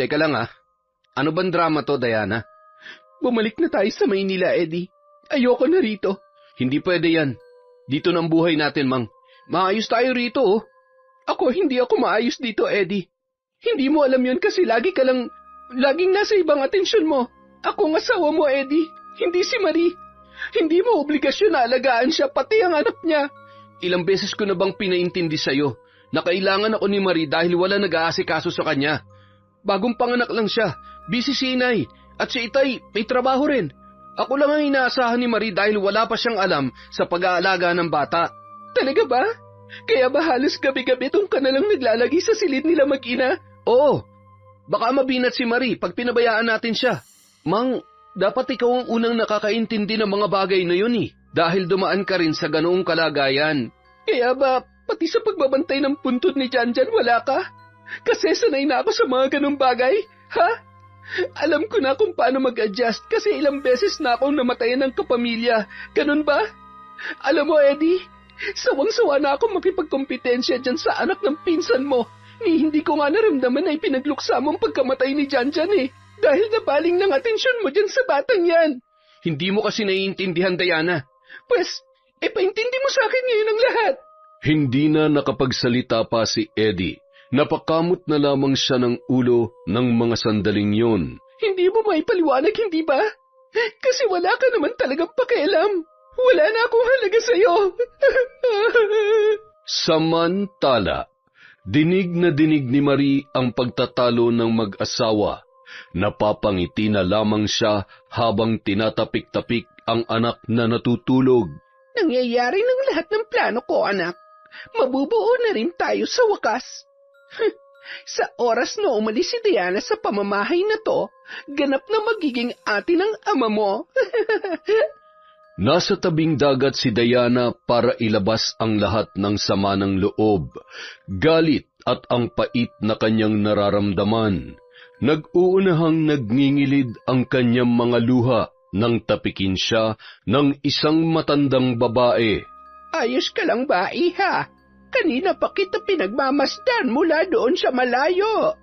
Teka lang ah, ano bang drama to, Diana? Bumalik na tayo sa Maynila, Eddie. Ayoko na rito. Hindi pwede yan. Dito na ang buhay natin, Mang. Maayos tayo rito, oh. Hindi ako maayos dito, Eddie. Hindi mo alam yun kasi laging nasa ibang atensyon mo. Ako ang asawa mo, Eddie. Hindi si Marie. Hindi mo obligasyon na alagaan siya, pati ang anak niya. Ilang beses ko na bang pinaintindi sa'yo na kailangan ako ni Marie dahil wala nag-aasikaso sa kanya. Bagong panganak lang siya, busy si Inay, at si Itay may trabaho rin. Ako lang ang inaasahan ni Marie dahil wala pa siyang alam sa pag-aalaga ng bata. Talaga ba? Kaya ba halos gabi-gabi doon ka na lang naglalagi sa silid nila mag-ina? Oo, baka mabinat si Marie pag pinabayaan natin siya. Mang, dapat ikaw ang unang nakakaintindi ng mga bagay na yun eh, dahil dumaan ka rin sa ganoong kalagayan. Kaya ba, pati sa pagbabantay ng puntod ni Janjan wala ka? Kasi sanay na ako sa mga ganong bagay, ha? Alam ko na kung paano mag-adjust kasi ilang beses na akong namatayan ng kapamilya. Ganun ba? Alam mo, Eddie, sawang-sawa na akong makipagkompetensya dyan sa anak ng pinsan mo. Hindi ko nga naramdaman na ipinagluksa mo ang pagkamatay ni Janjan eh. Dahil nabaling ng atensyon mo dyan sa batang yan. Hindi mo kasi naiintindihan, Diana. Pues, paintindi mo sa akin ngayon ang lahat. Hindi na nakapagsalita pa si Eddie. Napakamot na lamang siya ng ulo ng mga sandaling yun. Hindi mo maipaliwanag, hindi ba? Kasi wala ka naman talagang pakialam. Wala na akong halaga sa'yo. Samantala, dinig na dinig ni Marie ang pagtatalo ng mag-asawa. Napapangiti na lamang siya habang tinatapik-tapik ang anak na natutulog. Nangyayari ng lahat ng plano ko, anak. Mabubuo na rin tayo sa wakas. Sa oras na umalis si Diana sa pamamahay na to, ganap na magiging ate ng ama mo. Nasa tabing dagat si Diana para ilabas ang lahat ng sama ng loob, galit at ang pait na kanyang nararamdaman. Nag-uunahang nagngingilid ang kanyang mga luha nang tapikin siya ng isang matandang babae. Ayos ka lang ba, iha? Kanina pa kita pinagmamasdan mula doon sa malayo.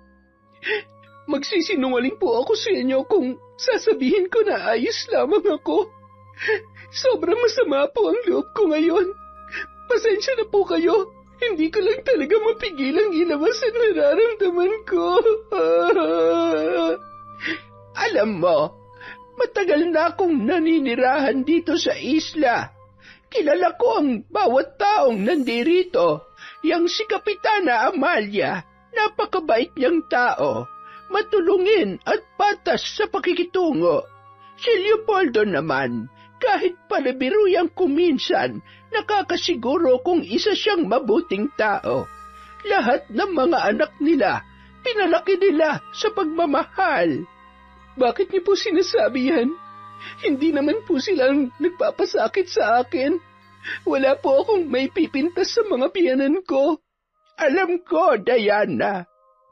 Magsisinungaling po ako sa inyo kung sasabihin ko na ayos lamang ako. Sobrang masama po ang loob ko ngayon. Pasensya na po kayo. Hindi ko lang talaga mapigilang ilabas ang nararamdaman ko. Alam mo, matagal na akong naninirahan dito sa isla. Kilala ko ang bawat taong nandirito. Yang si Kapitana Amalia, napakabait niyang tao, matulungin at patas sa pakikitungo. Si Leopoldo naman, kahit palabiruyang kuminsan, nakakasiguro kung isa siyang mabuting tao. Lahat ng mga anak nila, pinalaki nila sa pagmamahal. Bakit niyo po sinasabi yan? Hindi naman po silang nagpapasakit sa akin. Wala po akong may pipintas sa mga biyanan ko. Alam ko, Diana.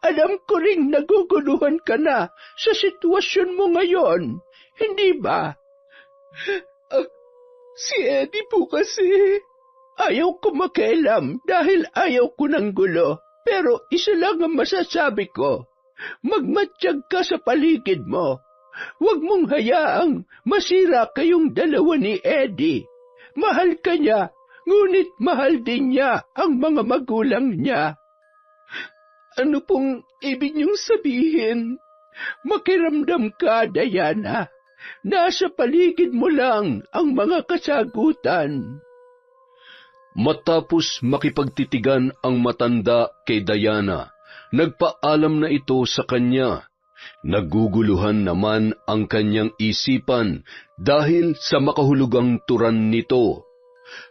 Alam ko ring naguguluhan ka na sa sitwasyon mo ngayon. Hindi ba? Si Eddie po kasi. Ayaw ko makialam dahil ayaw ko ng gulo. Pero isa lang ang masasabi ko. Magmatsyag ka sa paligid mo. Huwag mong hayaang masira kayong dalawa ni Eddie. Mahal ka niya, ngunit mahal din niya ang mga magulang niya. Ano pong ibig niyong sabihin? Makiramdam ka, Diana. Nasa paligid mo lang ang mga kasagutan. Matapos makipagtitigan ang matanda kay Diana, nagpaalam na ito sa kanya. Naguguluhan naman ang kanyang isipan dahil sa makahulugang turan nito.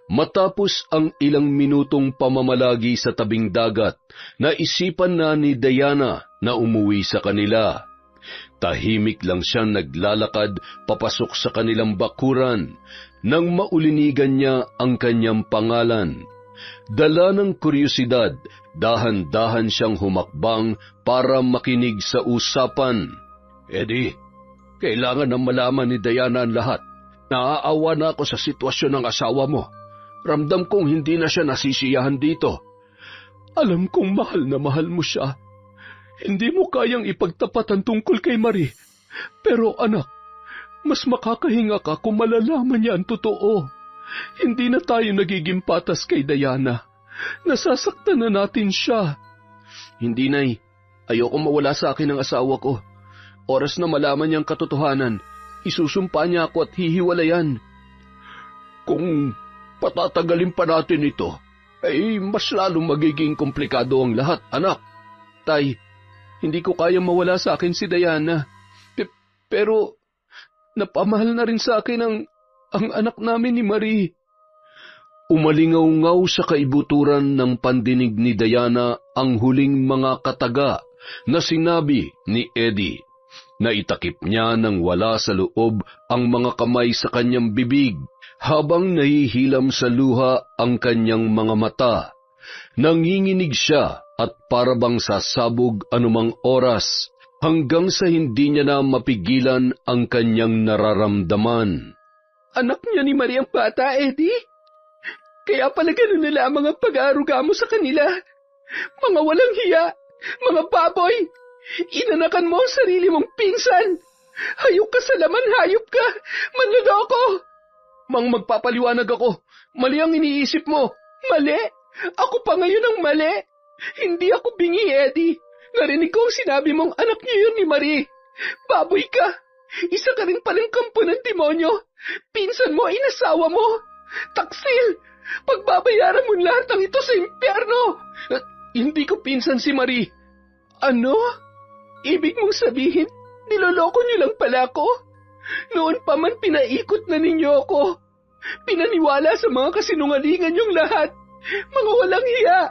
Matapos ang ilang minutong pamamalagi sa tabing dagat, naisipan na ni Diana na umuwi sa kanila. Tahimik lang siyang naglalakad papasok sa kanilang bakuran nang maulinigan niya ang kanyang pangalan. Dala ng kuryosidad, dahan-dahan siyang humakbang para makinig sa usapan. Eddie, kailangan na malaman ni Diana ang lahat. Naaawa na ako sa sitwasyon ng asawa mo. Ramdam kong hindi na siya nasisiyahan dito. Alam kong mahal na mahal mo siya. Hindi mo kayang ipagtapat ang tungkol kay Marie. Pero anak, Mas makakahinga ka kung malalaman niya ang totoo. Hindi na tayo nagiging patas kay Diana. Nasasaktan na natin siya. Hindi, Nay. Ayoko mawala sa akin ang asawa ko. Oras na malaman niyang katotohanan, isusumpa niya ako at hihiwalayan. Kung patatagalin pa natin ito, ay mas lalong magiging komplikado ang lahat, anak. Tay, hindi ko kaya mawala sa akin si Diana. Pero napamahal na rin sa akin ang anak namin ni Marie. Umalingaw-ngaw sa kaibuturan ng pandinig ni Diana ang huling mga kataga na sinabi ni Eddie. Naitakip niya ng wala sa loob ang mga kamay sa kanyang bibig habang nahihilam sa luha ang kanyang mga mata. Nanginginig siya at parabang sasabog anumang oras hanggang sa hindi niya na mapigilan ang kanyang nararamdaman. Anak niya ni Marie ang bata, Eddie? Kaya pala ganun na lamang ang pag-aaruga mo sa kanila. Mga walang hiya, mga baboy. Inanakan mo ang sarili mong pinsan. Hayop ka sa laman, hayop ka. Manloloko. Mang, magpapaliwanag ako. Mali ang iniisip mo. Mali? Ako pa ngayon ang mali. Hindi ako bingi, Eddie. Narinig ko ang sinabi mong anak niyo yun ni Marie. Baboy ka. Isa ka rin palang kampo ng demonyo. Pinsan mo, inasawa mo. Taksil! Pagbabayaran mo lahat ng ito sa impyerno. Hindi ko pinsan si Marie. Ano? Ibig mong sabihin, niloloko niyo lang pala ako? Noon pa man pinaikot na ninyo ako. Pinaniwala sa mga kasinungalingan niyong lahat. Mga walang hiya.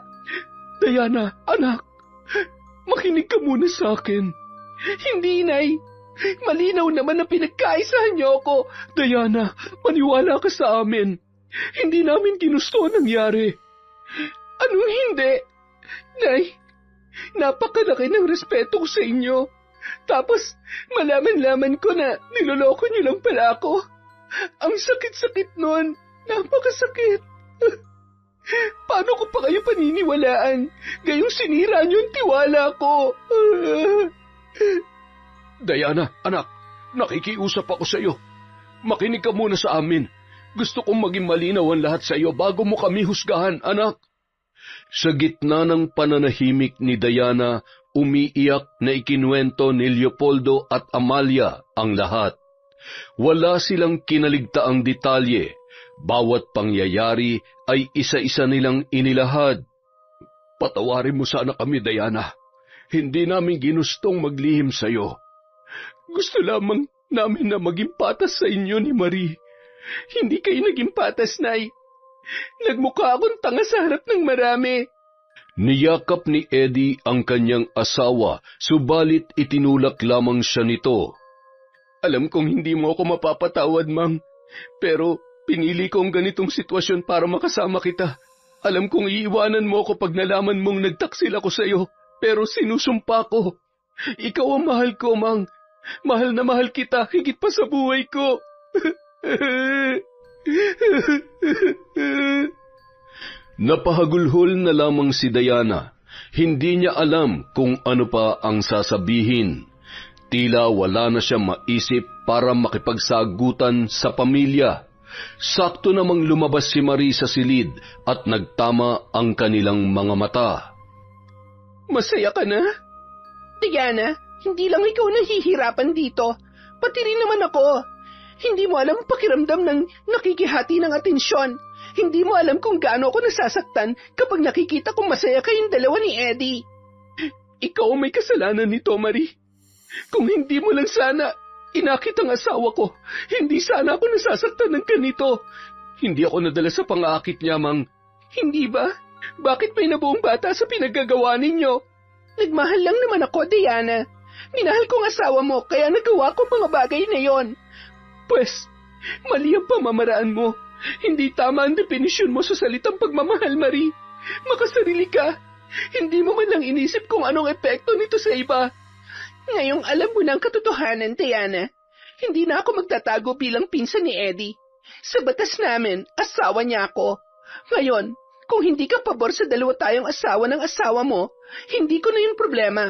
Diana, anak, makinig ka muna sa akin. Hindi, Nay. Malinaw naman na pinagkaisahan niyo ako. Diana, maniwala ka sa amin. Hindi namin ginusto ang nangyari. Anong hindi? Nay, napakalaki ng respeto ko sa inyo. Tapos, malaman-laman ko na niloloko niyo lang pala ako. Ang sakit-sakit nun. Napakasakit. Paano ko pa kayo paniniwalaan? Gayong sinira niyo ang tiwala ko. Diana, anak, nakikiusap ako sa iyo. Makinig ka muna sa amin. Gusto kong maging malinaw ang lahat sa iyo bago mo kami husgahan, anak. Sa gitna ng pananahimik ni Diana, umiiyak na ikinuwento ni Leopoldo at Amalia ang lahat. Wala silang kinaligtaang detalye. Bawat pangyayari ay isa-isa nilang inilahad. Patawarin mo sana kami, Diana. Hindi namin ginustong maglihim sa iyo. Gusto lamang namin na maging patas sa inyo ni Marie. Hindi kayo naging patas, Nay. Nagmukha akong tanga sa harap ng marami. Niyakap ni Eddie ang kanyang asawa, subalit itinulak lamang siya nito. Alam kong hindi mo ako mapapatawad, Mang. Pero pinili ko ang ganitong sitwasyon para makasama kita. Alam kong iiwanan mo ako pag nalaman mong nagtaksil ako sa iyo. Pero sinusumpa ko. Ikaw ang mahal ko, Mang. Mahal na mahal kita higit pa sa buhay ko. Napahagulhol na lamang si Diana. Hindi niya alam kung ano pa ang sasabihin. Tila wala na siya maisip para makipagsagutan sa pamilya. Sakto namang lumabas si Marie sa silid at nagtama ang kanilang mga mata. Masaya ka na? Diana, hindi lang ikaw nahihirapan dito. Pati rin naman ako. Hindi mo alam pakiramdam ng nakikihati ng atensyon. Hindi mo alam kung gaano ako nasasaktan kapag nakikita kong masaya kayong dalawa ni Eddie. Ikaw may kasalanan nito, Marie. Kung hindi mo lang sana inakit ang asawa ko, hindi sana ako nasasaktan ng ganito. Hindi ako nadala sa pang-aakit niya, Mang. Hindi ba? Bakit may nabuong bata sa pinaggagawa ninyo? Nagmahal lang naman ako, Diana. Minahal kong asawa mo, kaya nagawa ko mga bagay na yon. Pwes, mali ang pamamaraan mo. Hindi tama ang definisyon mo sa salitang pagmamahal, Marie. Makasarili ka. Hindi mo man lang inisip kung anong epekto nito sa iba. Ngayong alam mo na ang katotohanan, Diana. Hindi na ako magtatago bilang pinsan ni Eddie. Sa batas namin, asawa niya ako. Ngayon, kung hindi ka pabor sa dalawa tayong asawa ng asawa mo, hindi ko na yun problema.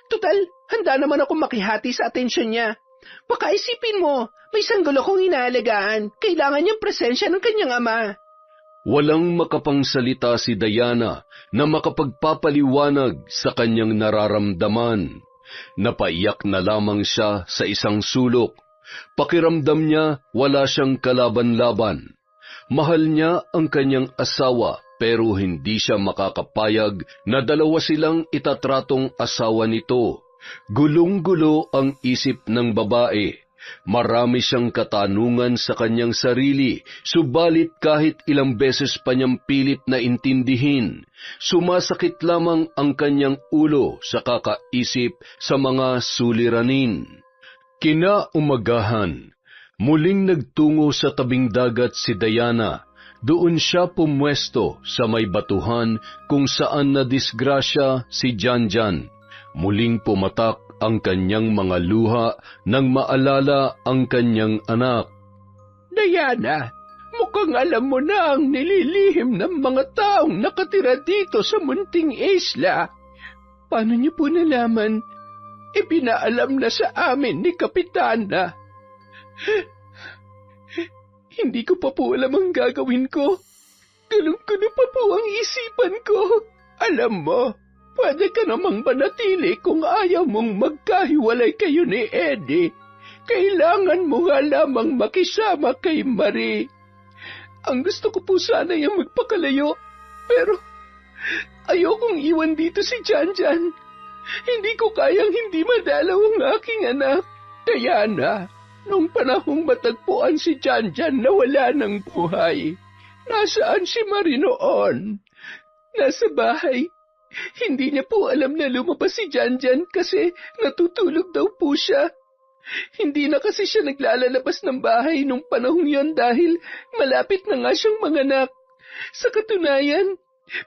Tutal, handa naman ako makihati sa atensyon niya. Baka isipin mo, may sanggol akong inaalagaan. Kailangan niyang presensya ng kanyang ama. Walang makapangsalita si Diana na makapagpapaliwanag sa kanyang nararamdaman. Napaiyak na lamang siya sa isang sulok. Pakiramdam niya wala siyang kalaban-laban. Mahal niya ang kanyang asawa pero hindi siya makakapayag na dalawa silang itatratong asawa nito. Gulong-gulo ang isip ng babae. Marami siyang katanungan sa kanyang sarili, subalit kahit ilang beses pa niyang pilit na intindihin, sumasakit lamang ang kanyang ulo sa kakaisip sa mga suliranin. Kinaumagahan, muling nagtungo sa tabing dagat si Diana. Doon siya pumwesto sa may batuhan kung saan nadisgrasya si Janjan. Muling pumatak ang kanyang mga luha nang maalala ang kanyang anak. Diana, mukhang alam mo na ang nililihim ng mga taong nakatira dito sa munting isla. Paano niyo po nalaman? Ipinaalam na sa amin ni Kapitana. Hindi ko pa po alam ang gagawin ko. Galong-gulo pa po ang isipan ko. Alam mo, pwede ka namang manatili kung ayaw mong magkahiwalay kayo ni Eddie. Kailangan mo nga lamang makisama kay Marie. Ang gusto ko po sana yung magpakalayo, pero ayokong iwan dito si Janjan. Hindi ko kayang hindi madalaw ang aking anak. Diana, nung panahong matagpuan si Janjan na wala ng buhay, nasaan si Marie noon? Nasa bahay. Hindi niya po alam na lumabas si Janjan kasi natutulog daw po siya. Hindi na kasi siya naglalabas ng bahay nung panahong yon dahil malapit na nga siyang manganak. Sa katunayan,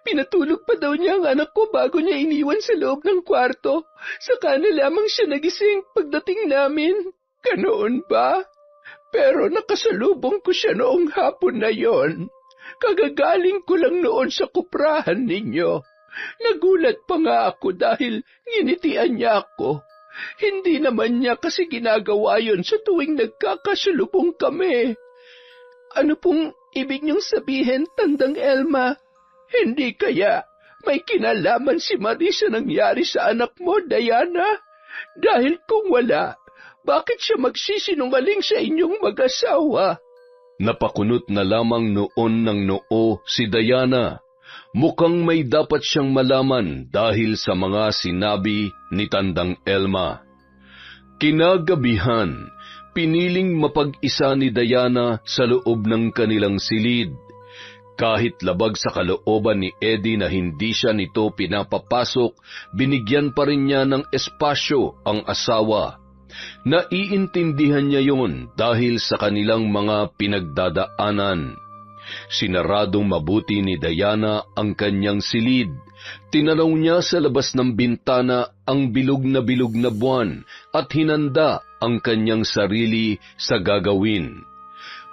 pinatulog pa daw niya ang anak ko bago niya iniwan sa loob ng kwarto. Saka na lamang siya nagising pagdating namin. Ganoon ba? Pero nakasalubong ko siya noong hapon na yon. Kagagaling ko lang noon sa kuprahan ninyo. Nagulat pa nga ako dahil nginitian niya ako. Hindi naman niya kasi ginagawa yon sa tuwing nagkakasalubong kami. Ano pong ibig niyong sabihin, Tandang Elma? Hindi kaya may kinalaman si Marie sa nangyari sa anak mo, Diana? Dahil kung wala, bakit siya magsisinungaling sa inyong mag-asawa? Napakunot na lamang noon ng noo si Diana. Mukhang may dapat siyang malaman dahil sa mga sinabi ni Tandang Elma. Kinagabihan, piniling mapag-isa ni Diana sa loob ng kanilang silid. Kahit labag sa kalooban ni Eddie na hindi siya nito pinapapasok, binigyan pa rin niya ng espasyo ang asawa. Naiintindihan niya yon dahil sa kanilang mga pinagdadaanan. Sinaradong mabuti ni Diana ang kanyang silid. Tinanaw niya sa labas ng bintana ang bilog na buwan at hinanda ang kanyang sarili sa gagawin.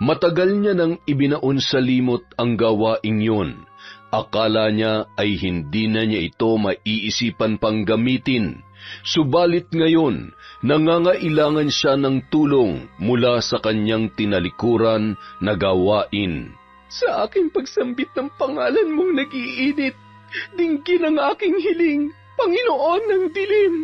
Matagal niya nang ibinaon sa limot ang gawaing yun. Akala niya ay hindi na niya ito maiisipan pang gamitin. Subalit ngayon, nangangailangan siya ng tulong mula sa kanyang tinalikuran na gawain. Sa aking pagsambit ng pangalan mong nag-iinit, dinggin ang aking hiling, Panginoon ng dilim.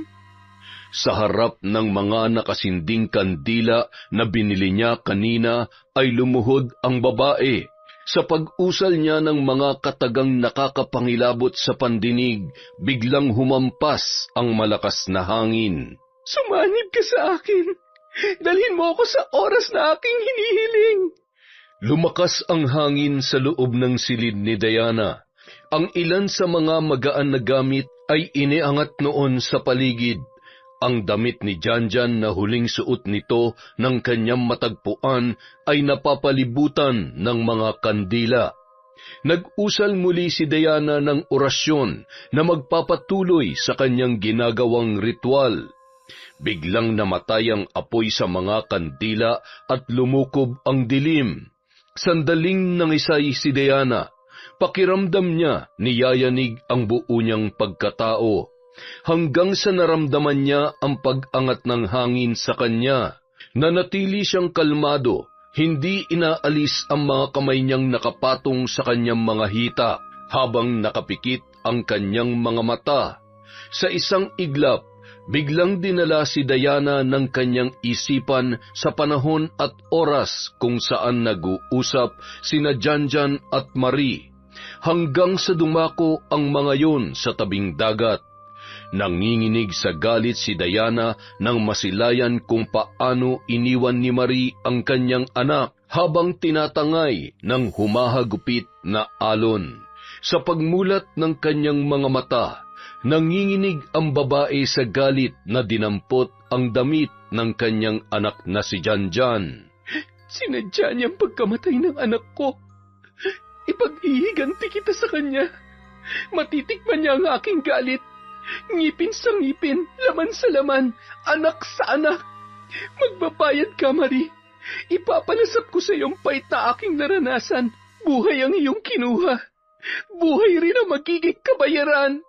Sa harap ng mga nakasinding kandila na binili niya kanina ay lumuhod ang babae. Sa pag-usal niya ng mga katagang nakakapangilabot sa pandinig, biglang humampas ang malakas na hangin. Sumanib ka sa akin. Dalhin mo ako sa oras na aking hinihiling. Lumakas ang hangin sa loob ng silid ni Diana. Ang ilan sa mga magaan na gamit ay iniangat noon sa paligid. Ang damit ni Janjan na huling suot nito ng kanyang matagpuan ay napapalibutan ng mga kandila. Nag-usal muli si Diana ng orasyon na magpapatuloy sa kanyang ginagawang ritual. Biglang namatay ang apoy sa mga kandila at lumukob ang dilim. Sandaling nangisay si Diana. Pakiramdam niya niyayanig ang buo niyang pagkatao. Hanggang sa naramdaman niya ang pag-angat ng hangin sa kanya. Nanatili siyang kalmado, hindi inaalis ang mga kamay niyang nakapatong sa kanyang mga hita habang nakapikit ang kanyang mga mata. Sa isang iglap, biglang dinala si Diana ng kanyang isipan sa panahon at oras kung saan nag-uusap sina Janjan at Marie, hanggang sa dumako ang mga yon sa tabing dagat. Nanginginig sa galit si Diana nang masilayan kung paano iniwan ni Marie ang kanyang anak habang tinatangay ng humahagupit na alon. Sa pagmulat ng kanyang mga mata, nanginginig ang babae sa galit na dinampot ang damit ng kanyang anak na si Janjan. Sinadya niyang pagkamatay ng anak ko. Ipaghihiganti kita sa kanya. Matitikman niya ang aking galit. Ngipin sa ngipin, laman sa laman, anak sa anak. Magbabayad ka, Marie. Ipapanasap ko sa iyong pait na aking naranasan. Buhay ang iyong kinuha. Buhay rin ang magiging kabayaran.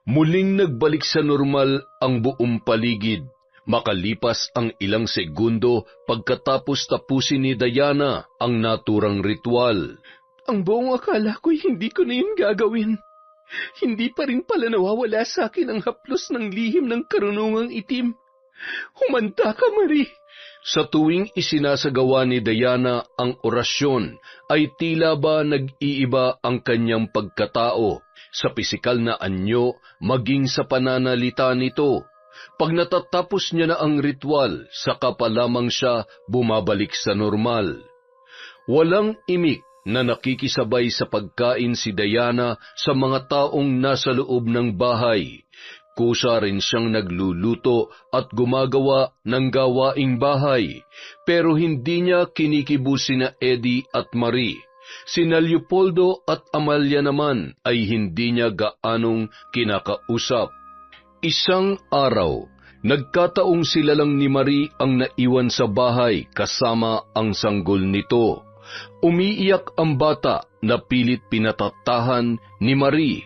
Muling nagbalik sa normal ang buong paligid. Makalipas ang ilang segundo pagkatapos tapusin ni Diana ang naturang ritual. Ang buong akala ko'y hindi ko na yun gagawin. Hindi pa rin pala nawawala sa akin ang haplos ng lihim ng karunungang itim. Humanda ka, Marie. Sa tuwing isinasagawa ni Diana ang orasyon, ay tila ba nag-iiba ang kanyang pagkatao, sa pisikal na anyo, maging sa pananalita nito. Pag natatapos niya na ang ritual, saka pa lamang siya bumabalik sa normal. Walang imik na nakikisabay sa pagkain si Diana sa mga taong nasa loob ng bahay. Kusa rin siyang nagluluto at gumagawa ng gawaing bahay, pero hindi niya kinikibo sina Eddie at Marie. Sina Leopoldo at Amalia naman ay hindi niya gaanong kinakausap. Isang araw, nagkataong sila lang ni Marie ang naiwan sa bahay kasama ang sanggol nito. Umiiyak ang bata na pilit pinatatahan ni Marie.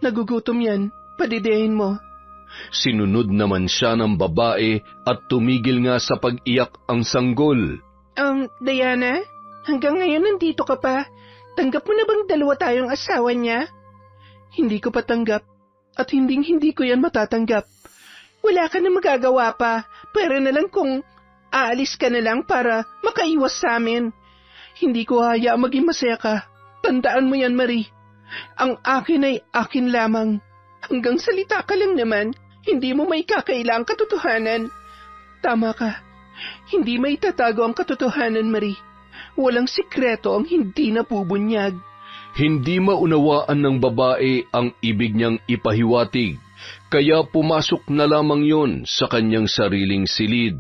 Nagugutom yan. Padidehin mo. Sinunod naman siya ng babae at tumigil nga sa pag-iyak ang sanggol. Diana, hanggang ngayon nandito ka pa. Tanggap mo na bang dalawa tayong asawa niya? Hindi ko pa tanggap at hindi ko yan matatanggap. Wala ka na magagawa pa. Pero na lang kung aalis ka na lang para makaiwas sa amin. Hindi ko hayaang maging masaya ka. Tandaan mo yan, Marie. Ang akin ay akin lamang. Hanggang salita ka lang naman, hindi mo may kakailang katotohanan. Tama ka. Hindi may tatago ang katotohanan, Marie. Walang sikreto ang hindi napubunyag. Hindi maunawaan ng babae ang ibig niyang ipahiwatig, kaya pumasok na lamang yon sa kanyang sariling silid.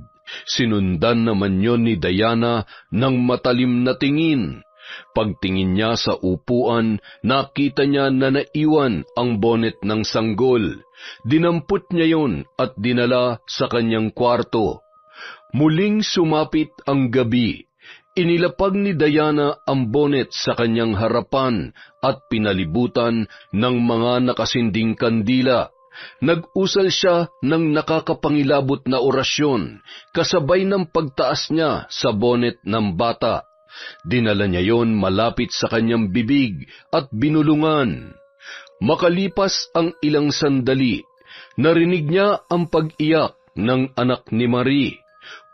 Sinundan naman yon ni Diana ng matalim na tingin. Pagtingin niya sa upuan, nakita niya na naiwan ang bonnet ng sanggol. Dinampot niya yon at dinala sa kanyang kwarto. Muling sumapit ang gabi. Inilapag ni Diana ang bonnet sa kanyang harapan at pinalibutan ng mga nakasinding kandila. Nag-usal siya ng nakakapangilabot na orasyon, kasabay ng pagtaas niya sa bonnet ng bata. Dinala niya yon malapit sa kanyang bibig at binulungan. Makalipas ang ilang sandali, narinig niya ang pag-iyak ng anak ni Marie.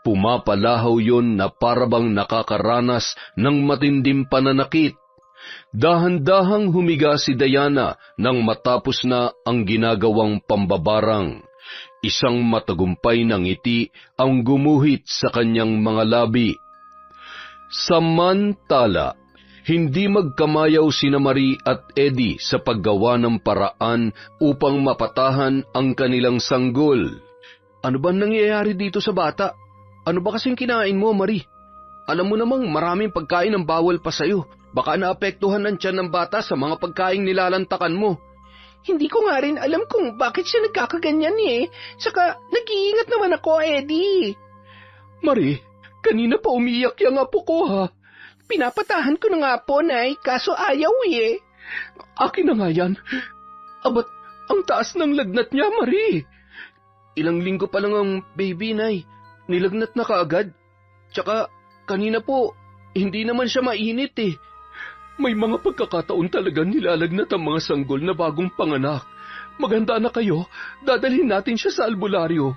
Pumapalahaw yon na parabang nakakaranas ng matinding pananakit. Dahan-dahang humiga si Diana nang matapos na ang ginagawang pambabarang. Isang matagumpay na ngiti ang gumuhit sa kanyang mga labi. Samantala, hindi magkamayaw sina Marie at Eddie sa paggawa ng paraan upang mapatahan ang kanilang sanggol. Ano ba nangyayari dito sa bata? Ano ba kasing kinain mo, Marie? Alam mo namang maraming pagkain ang bawal pa sa'yo. Baka naapektuhan ng tiyan ng bata sa mga pagkaing nilalantakan mo. Hindi ko nga rin alam kung bakit siya nagkakaganyan eh. Saka nag-iingat naman ako, Eddie. Marie, kanina pa umiyak yung apo ko ha. Pinapatahan ko na nga po, Nay, kaso ayaw eh. Akin na nga yan. Abat, ang taas ng lagnat niya, Marie. Ilang linggo pa lang ang baby, Nay. nilagnat na kaagad. Tsaka, kanina po, hindi naman siya mainit eh. May mga pagkakataon talaga nilalagnat ang mga sanggol na bagong panganak. Maganda na kayo, dadalhin natin siya sa albularyo.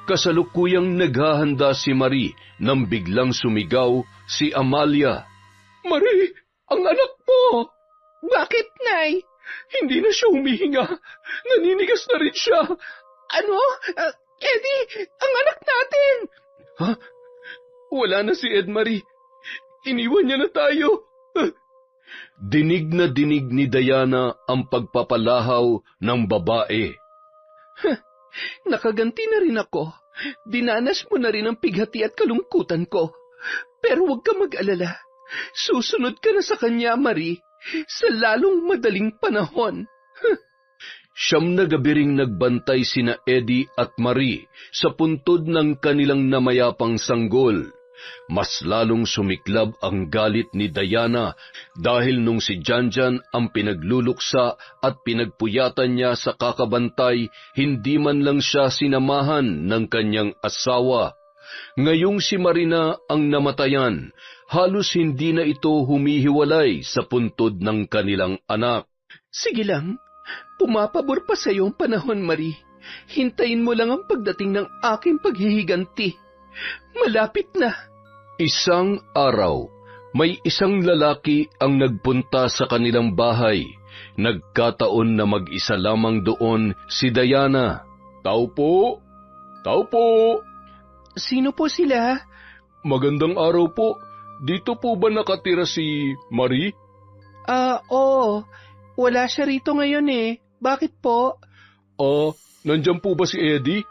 Kasalukuyang naghahanda si Marie nang biglang sumigaw si Amalia. Marie, ang anak mo! Bakit, Nay? Hindi na siya humihinga. Naninigas na rin siya. Ano? Eddie, ang anak natin! Ha? Wala na si Edmarie. Iniwan niya na tayo. Dinig na dinig ni Diana ang pagpapalahaw ng babae. Nakaganti na rin ako. Dinanas mo na rin ang pighati at kalungkutan ko. Pero huwag ka mag-alala. Susunod ka na sa kanya, Marie, sa lalong madaling panahon. Siyam na gabi ring nagbantay sina Eddie at Marie sa puntod ng kanilang namayapang sanggol. Mas lalong sumiklab ang galit ni Diana dahil nung si Janjan ang pinagluluksa at pinagpuyatan niya sa kakabantay, hindi man lang siya sinamahan ng kanyang asawa. Ngayong si Marina ang namatayan, halos hindi na ito humihiwalay sa puntod ng kanilang anak. Sige lang, pumapabor pa sa iyo ang panahon, Marie. Hintayin mo lang ang pagdating ng aking paghihiganti. Malapit na. Isang araw, may isang lalaki ang nagpunta sa kanilang bahay. Nagkataon na mag-isa lamang doon si Diana. Tao po! Tao po! Sino po sila? Magandang araw po. Dito po ba nakatira si Marie? Oo. Wala siya rito ngayon eh. Bakit po? Nandyan po ba si Eddie?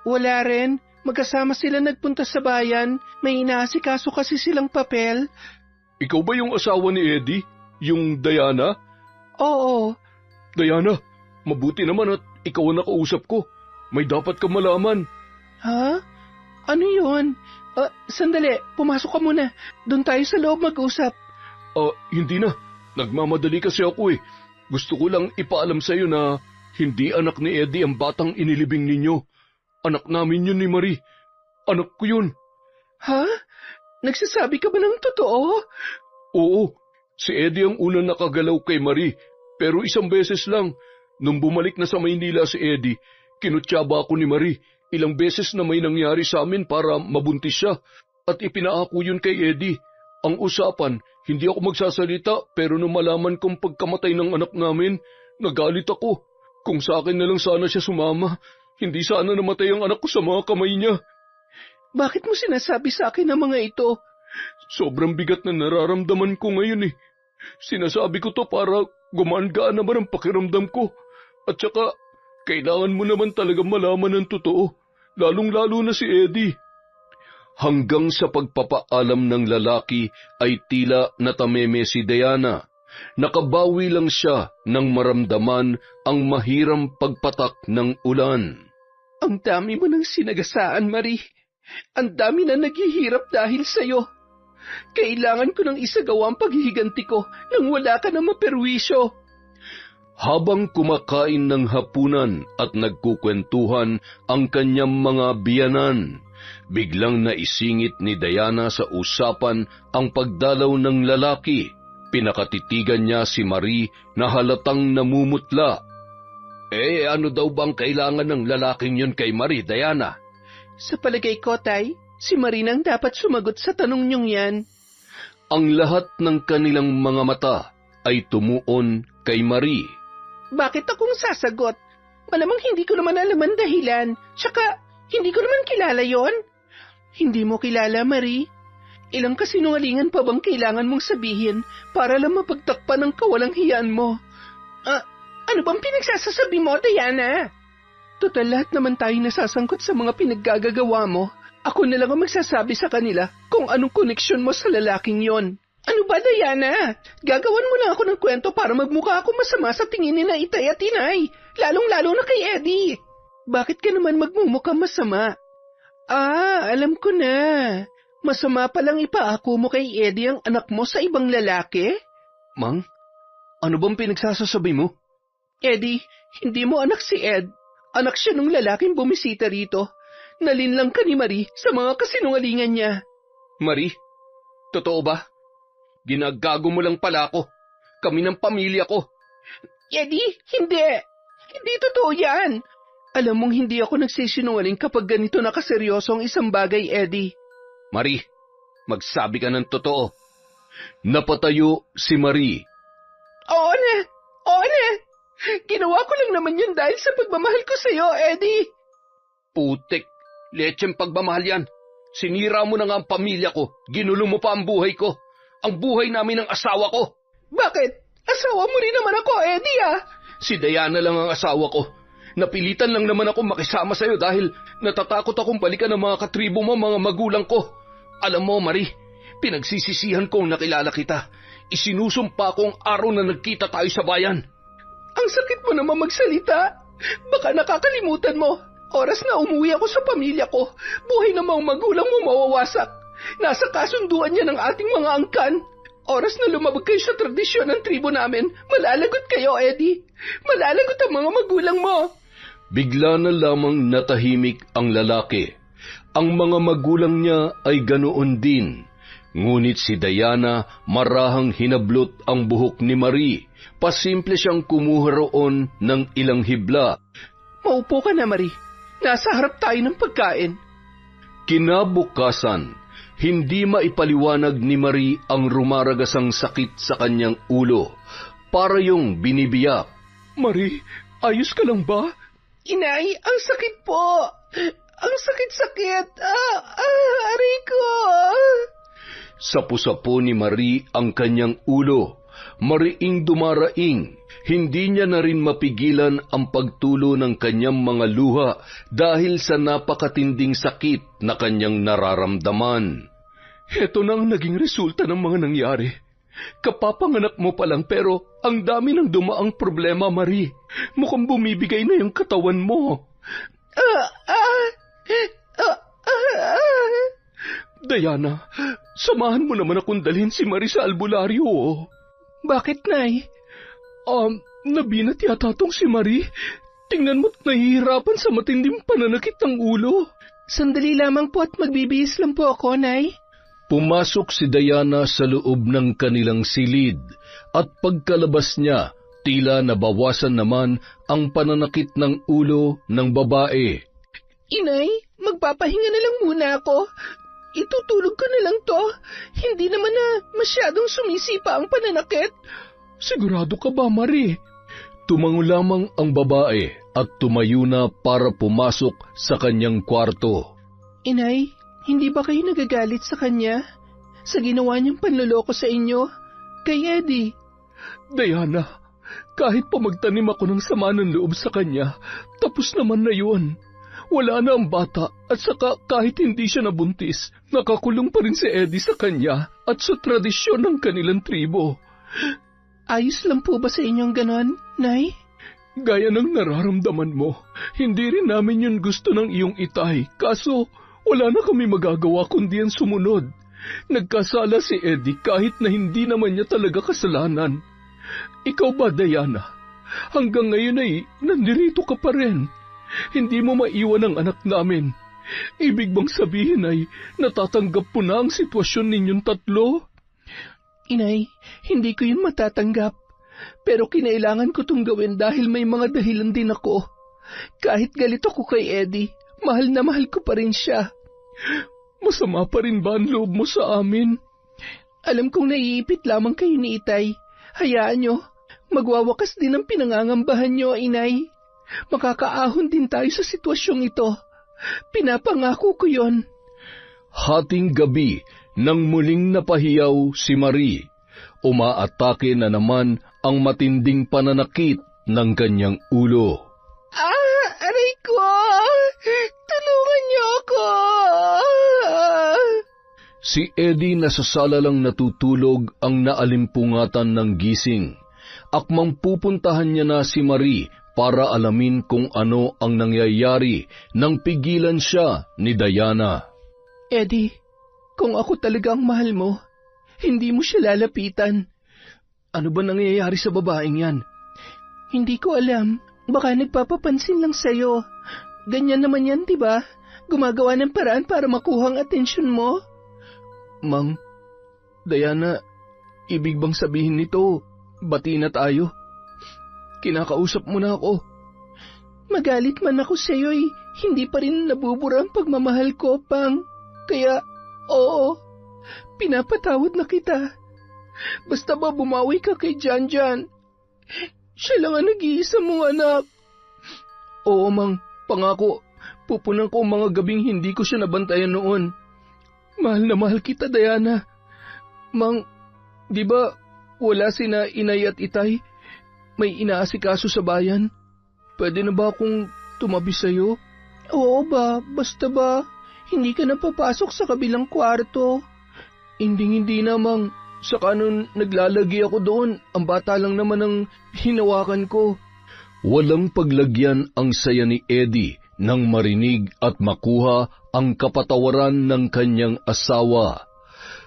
Wala rin. Magkasama sila nagpunta sa bayan. May inaasikaso kasi silang papel. Ikaw ba yung asawa ni Eddie? Yung Diana? Oo. Diana, mabuti naman at ikaw ang nakausap ko. May dapat kang malaman. Ha? Ano yun? Sandali, pumasok ka muna. Doon tayo sa loob mag-usap. Hindi na. Nagmamadali kasi ako eh. Gusto ko lang ipaalam sa'yo na hindi anak ni Eddie ang batang inilibing ninyo. Anak namin yun ni Marie. Anak ko yun. Ha? Nagsasabi ka ba ng totoo? Oo. Si Eddie ang unang nakagalaw kay Marie. Pero isang beses lang. Nung bumalik na sa Maynila si Eddie, kinutsaba ako ni Marie. Ilang beses na may nangyari sa amin para mabuntis siya. At ipinaako yun kay Eddie. Ang usapan, hindi ako magsasalita pero nung malaman kong pagkamatay ng anak namin, nagalit ako. Kung sa akin na lang sana siya sumama, hindi sana namatay ang anak ko sa mga kamay niya. Bakit mo sinasabi sa akin ang mga ito? Sobrang bigat na nararamdaman ko ngayon eh. Sinasabi ko to para gumaan-gaan naman ang pakiramdam ko. At saka, kailangan mo naman talaga malaman ang totoo, lalong-lalo na si Eddie. Hanggang sa pagpapaalam ng lalaki ay tila natameme si Diana. Nakabawi lang siya nang maramdaman ang mahiram pagpatak ng ulan. Ang dami mo ng sinagasaan, Marie. Ang dami na naghihirap dahil sa'yo. Kailangan ko ng isagawa ang paghihiganti ko nang wala ka na maperwisyo. Habang kumakain ng hapunan at nagkukwentuhan ang kanyang mga biyanan, biglang naisingit ni Diana sa usapan ang pagdalaw ng lalaki. Pinakatitigan niya si Marie na halatang namumutla. Ano daw bang kailangan ng lalaking yun kay Marie, Diana? Sa palagay ko, Tay, si Marie nang dapat sumagot sa tanong niyong yan. Ang lahat ng kanilang mga mata ay tumuon kay Marie. Bakit akong sasagot? Malamang hindi ko naman alam ang dahilan. Tsaka, hindi ko naman kilala yon. Hindi mo kilala, Marie? Ilang kasinungalingan pa bang kailangan mong sabihin para lang mapagtakpan ang kawalang hiyaan mo? Ano bang pinagsasasabi mo, Diana? Total lahat naman tayo nasasangkot sa mga pinaggagawa mo. Ako na lang ang magsasabi sa kanila kung anong koneksyon mo sa lalaking yon. Ano ba, Diana? Gagawan mo lang ako ng kwento para magmukha ako masama sa tingin ni na Itay at Inay, lalong-lalo na kay Eddie. Bakit ka naman magmumukha masama? Alam ko na. Masama palang ipaako mo kay Eddie ang anak mo sa ibang lalaki? Mang, ano bang pinagsasasabi mo? Eddie, hindi mo anak si Ed. Anak siya nung lalaking bumisita rito. nalinlang ka ni Marie sa mga kasinungalingan niya. Marie, totoo ba? Ginagago mo lang pala ako. Kami ng pamilya ko. Eddie, hindi. Hindi totoo yan. Alam mong hindi ako nagsisinungaling kapag ganito nakaseryoso ang isang bagay, Eddie. Marie, magsabi ka ng totoo. Napatayo si Marie. Oo na. Ginawa ko lang naman yun dahil sa pagmamahal ko sa'yo, Eddie. Putik, lecheng pagmamahal yan. Sinira mo na nga ang pamilya ko. Ginulo mo pa ang buhay ko. Ang buhay namin ng asawa ko. Bakit? Asawa mo rin naman ako, Eddie, ah. Si Diana lang ang asawa ko. Napilitan lang naman ako makisama sa'yo dahil natatakot akong balikan ng mga katribo mo, mga magulang ko. Alam mo, Marie, pinagsisisihan kong nakilala kita. Isinusumpa kong araw na nagkita tayo sa bayan. Ang sakit mo naman magsalita. Baka nakakalimutan mo. Oras na umuwi ako sa pamilya ko, buhay ng mga magulang mo mawawasak. Nasa kasunduan niya ng ating mga angkan. Oras na lumabag kayo sa tradisyon ng tribo namin, malalagot kayo, Eddie. Malalagot ang mga magulang mo. Bigla na lamang natahimik ang lalaki. Ang mga magulang niya ay ganoon din. Ngunit si Diana marahang hinablot ang buhok ni Marie. Pasimple siyang kumuha roon ng ilang hibla. Maupo ka na, Marie. Nasa harap tayo ng pagkain. Kinabukasan, hindi maipaliwanag ni Marie ang rumaragasang sakit sa kanyang ulo. Para yung binibiyak. Marie, ayos ka lang ba? Inay, ang sakit po. Ang sakit-sakit. Aray ko. Sapu-sapu ni Marie ang kanyang ulo. Mariing dumaraing. Hindi niya na rin mapigilan ang pagtulo ng kanyang mga luha dahil sa napakatinding sakit na kanyang nararamdaman. Heto na ang naging resulta ng mga nangyari. Kapapanganak mo pa lang pero ang dami ng dumaang problema, Marie. Mukhang bumibigay na yung katawan mo. Diana, samahan mo naman akong dalhin si Marie sa albularyo. Bakit, Nay? Nabinat yata tong si Marie. Tingnan mo't nahihirapan sa matinding pananakit ng ulo. Sandali lamang po at magbibihis lang po ako, Nay. Pumasok si Diana sa loob ng kanilang silid at pagkalabas niya, tila nabawasan naman ang pananakit ng ulo ng babae. Inay, magpapahinga na lang muna ako. Itutulog ko na lang to. Hindi naman na masyadong sumisipa ang pananakit. Sigurado ka ba, Marie? Tumango lamang ang babae at tumayo na para pumasok sa kanyang kwarto. Inay, hindi ba kayo nagagalit sa kanya? Sa ginawa niyang panloloko sa inyo? Kay Eddie? Diana, kahit pa magtanim ako ng sama ng loob sa kanya, tapos naman na yun. Wala na ang bata at saka kahit hindi siya nabuntis, nakakulong pa rin si Eddie sa kanya at sa tradisyon ng kanilang tribo. Ayos lang po ba sa inyong ganon, Nay? Gaya ng nararamdaman mo, hindi rin namin yun gusto ng iyong itay, kaso wala na kami magagawa kundi ang sumunod. Nagkasala si Eddie kahit na hindi naman niya talaga kasalanan. Ikaw ba, Diana? Hanggang ngayon ay nandirito ka pa rin. Hindi mo maiwan ang anak namin. Ibig bang sabihin ay natatanggap mo na ang sitwasyon ninyong tatlo? Inay, hindi ko yun matatanggap. Pero kinailangan ko itong gawin dahil may mga dahilan din ako. Kahit galit ako kay Eddie, mahal na mahal ko pa rin siya. Masama pa rin ba ang loob mo sa amin? Alam kong naiipit lamang kayo ni Itay. Hayaan nyo, magwawakas din ang pinangangambahan nyo, Inay. Makakaahon din tayo sa sitwasyong ito. Pinapangako ko yon. Hating gabi nang muling napahiyaw si Marie, umaatake na naman ang matinding pananakit ng kanyang ulo. Aray ko! Tulungan niyo ako! Si Eddie nasasala lang natutulog ang naalimpungatan ng gising. Akmang pupuntahan niya na si Marie para alamin kung ano ang nangyayari nang pigilan siya ni Diana. Eddie, kung ako talaga ang mahal mo, hindi mo siya lalapitan. Ano ba nangyayari sa babaeng yan? Hindi ko alam. Baka nagpapapansin lang sa'yo. Ganyan naman yan, diba? gumagawa ng paraan para makuha ang atensyon mo. Mang, Diana, ibig bang sabihin nito, bati na tayo? Kinakausap mo na ako. Magalit man ako sa'yo'y hindi pa rin nabubura ang pagmamahal ko, Pang. Kaya, oo, pinapatawad na kita. Basta ba bumawi ka kay Janjan? Siya lang ang nag-iisa mong anak. Oo, Mang, pangako, pupunan ko ang mga gabing hindi ko siya nabantayan noon. Mahal na mahal kita, Diana. Mang, di ba wala sina inay at itay? May inaasikaso sa bayan. Pwede na ba akong tumabi sa'yo? Oo ba, basta ba, hindi ka na papasok sa kabilang kwarto. Hindi na, Mang. Saka nun naglalagi ako doon, ang bata lang naman ang hinawakan ko. Walang paglagyan ang saya ni Eddie nang marinig at makuha ang kapatawaran ng kanyang asawa.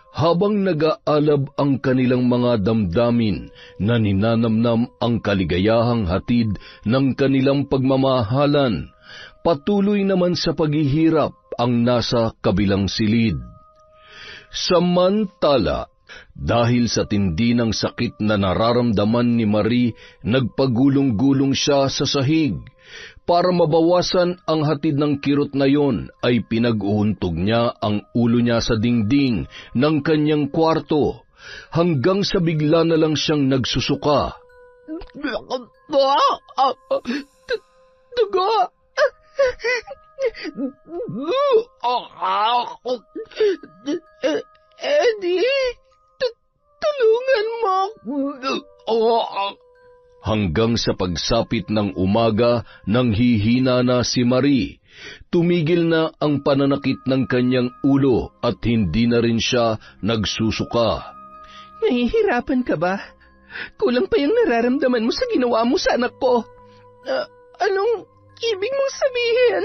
Habang nag-aalab ang kanilang mga damdamin na ninanamnam ang kaligayahang hatid ng kanilang pagmamahalan, patuloy naman sa paghihirap ang nasa kabilang silid. Samantala, dahil sa tindi ng sakit na nararamdaman ni Marie, nagpagulong-gulong siya sa sahig. Para mabawasan ang hatid ng kirot na yon, ay pinag-uuntog niya ang ulo niya sa dingding ng kanyang kwarto, hanggang sa bigla na lang siyang nagsusuka. Dugo! Eddie, tulungan mo! Hanggang sa pagsapit ng umaga nang hihina na si Marie, tumigil na ang pananakit ng kanyang ulo at hindi na rin siya nagsusuka. Nahihirapan ka ba? Kulang pa yung nararamdaman mo sa ginawa mo sa anak ko. Anong ibig mong sabihin?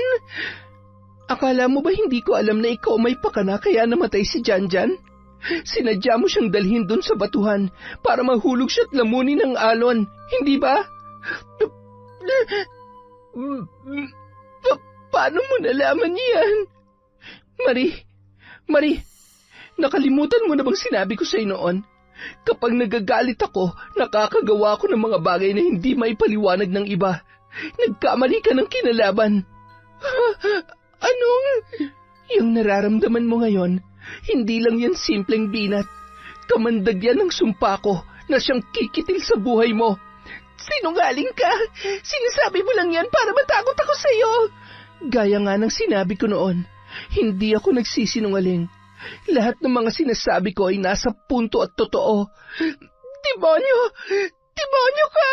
Akala mo ba hindi ko alam na ikaw may pakana kaya namatay si Janjan? Sinadya mo siyang dalhin dun sa batuhan para mahulog siya at lamunin ng alon, hindi ba? Paano mo nalaman yan? Marie, nakalimutan mo na bang sinabi ko sa'yo noon? Kapag nagagalit ako, nakakagawa ko ng mga bagay na hindi maipaliwanag ng iba. Nagkamali ka ng kinalaban. Anong? Yung nararamdaman mo ngayon, hindi lang yan simpleng binat. Kamandag yan ng sumpa ko na siyang kikitil sa buhay mo. Sinungaling ka! Sinasabi mo lang yan para matakot ako sa'yo. Gaya nga ng sinabi ko noon, hindi ako nagsisinungaling. Lahat ng mga sinasabi ko ay nasa punto at totoo. Demonyo! Demonyo ka!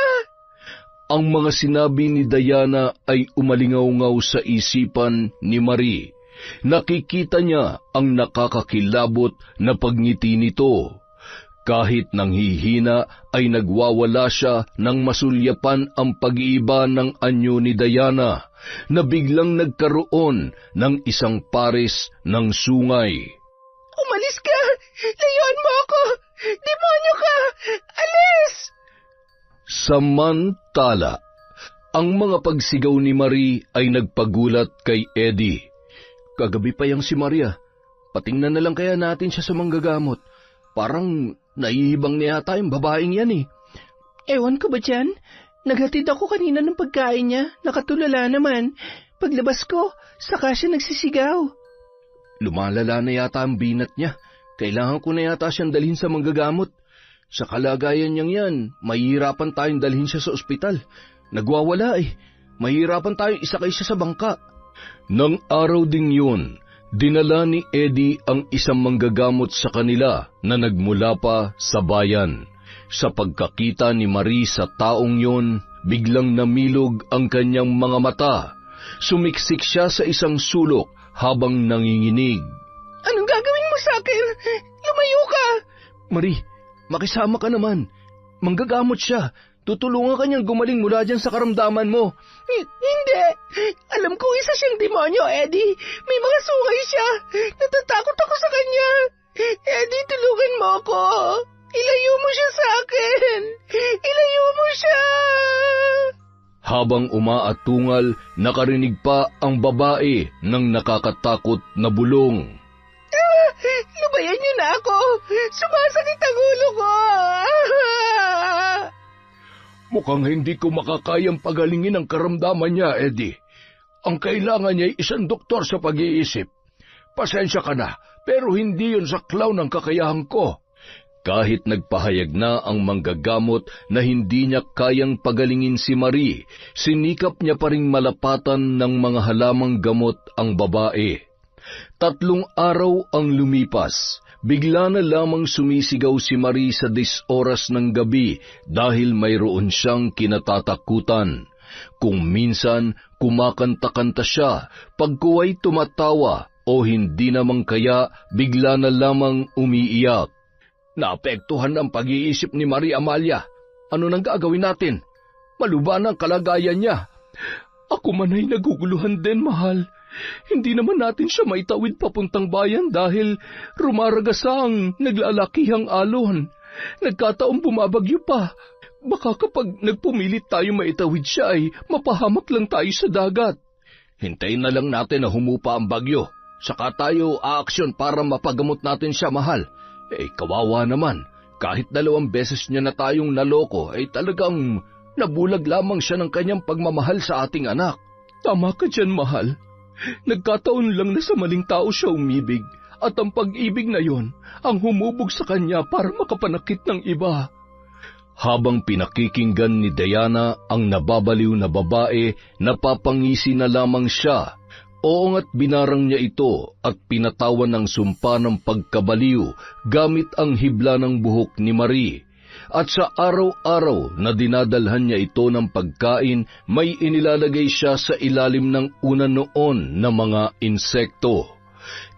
Ang mga sinabi ni Diana ay umalingaw-ngaw sa isipan ni Marie. Nakikita niya ang nakakakilabot na pagngiti nito. Kahit nanghihina ay nagwawala siya nang masulyapan ang pag-iiba ng anyo ni Diana na biglang nagkaroon ng isang pares ng sungay. Umalis ka! Layuan mo ako! Demonyo ka! Alis! Samantala, ang mga pagsigaw ni Marie ay nagpagulat kay Eddie. Kagabi pa yang si Maria. Patingnan na lang kaya natin siya sa manggagamot. Parang naihibang niya yata yung babaeng yan eh. Ewan ko ba dyan? Naghatid ako kanina ng pagkain niya. Nakatulala naman. Paglabas ko, saka siya nagsisigaw. Lumalala na yata ang binat niya. Kailangan ko na yata siyang dalhin sa manggagamot. Sa kalagayan niyang yan, mahihirapan tayong dalhin siya sa ospital. Nagwawala eh. Mahihirapan tayong isakay siya sa bangka. Nang araw ding yun, dinala ni Eddie ang isang manggagamot sa kanila na nagmula pa sa bayan. Sa pagkakita ni Marie sa taong yun, biglang namilog ang kanyang mga mata. Sumiksik siya sa isang sulok habang nanginginig. Anong gagawin mo sa akin? Lumayo ka! Marie, makisama ka naman. Manggagamot siya. Tutulungan ka niyang gumaling mula dyan sa karamdaman mo. Hindi! Alam ko isa siyang demonyo, Eddie. May mga sungay siya. Natatakot ako sa kanya. Eddie, tulungan mo ako. Ilayo mo siya sa akin. Ilayo mo siya. Habang umaatungal, nakarinig pa ang babae ng nakakatakot na bulong. Lubayan niyo na ako! Sumasakit ang ulo ko! Mukhang hindi ko makakayang pagalingin ang karamdaman niya, Eddie. Ang kailangan niya ay isang doktor sa pag-iisip. Pasensya ka na, pero hindi yun saklaw ng kakayahan ko. Kahit nagpahayag na ang manggagamot na hindi niya kayang pagalingin si Marie, sinikap niya pa ring malapatan ng mga halamang gamot ang babae. 3 araw ang lumipas. Bigla na lamang sumisigaw si Marie sa 10 oras ng gabi dahil mayroon siyang kinatatakutan. Kung minsan kumakanta-kanta siya, pagkuway tumatawa o hindi naman kaya bigla na lamang umiiyak. Naapektuhan ang pag-iisip ni Marie Amalia. Ano nang gagawin natin? Maluba ang kalagayan niya. Ako man ay naguguluhan din, mahal. Hindi naman natin siya maitawid papuntang bayan dahil rumaragas ang naglalakihang alon. Nagkataong bumabagyo pa. Baka kapag nagpumilit tayo maitawid siya ay mapahamak lang tayo sa dagat. Hintayin na lang natin na humupa ang bagyo. Saka tayo aaksyon para mapagamot natin siya, mahal. Kawawa naman. Kahit 2 beses niya na tayong naloko ay talagang nabulag lamang siya ng kanyang pagmamahal sa ating anak. Tama ka dyan, mahal. Nagkataon lang na sa maling tao siya umibig at ang pag-ibig na yon ang humubog sa kanya para makapanakit ng iba. Habang pinakikinggan ni Diana ang nababaliw na babae, napapangisi na lamang siya. Oo nga't binarang niya ito at pinatawan ng sumpa ng pagkabaliw gamit ang hibla ng buhok ni Marie. At sa araw-araw na dinadalhan niya ito ng pagkain, may inilalagay siya sa ilalim ng una noon na mga insekto.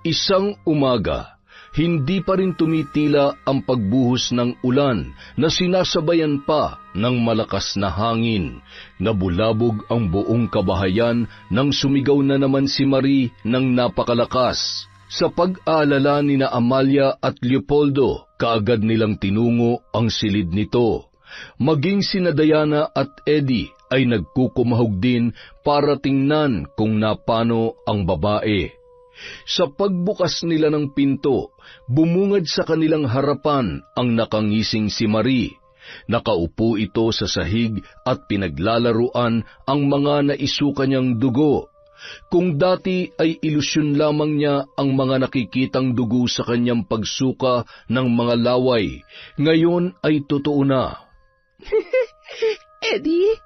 Isang umaga, hindi pa rin tumitila ang pagbuhos ng ulan na sinasabayan pa ng malakas na hangin. Nabulabog ang buong kabahayan nang sumigaw na naman si Marie ng napakalakas. Sa pag-aalala ni na Amalia at Leopoldo, kaagad nilang tinungo ang silid nito. Maging sina Diana at Eddie ay nagkukumahog din para tingnan kung napano ang babae. Sa pagbukas nila ng pinto, bumungad sa kanilang harapan ang nakangising si Marie. Nakaupo ito sa sahig at pinaglalaruan ang mga naisuka niyang dugo. Kung dati ay ilusyon lamang niya ang mga nakikitang dugo sa kanyang pagsuka ng mga laway, ngayon ay totoo na. Eddie,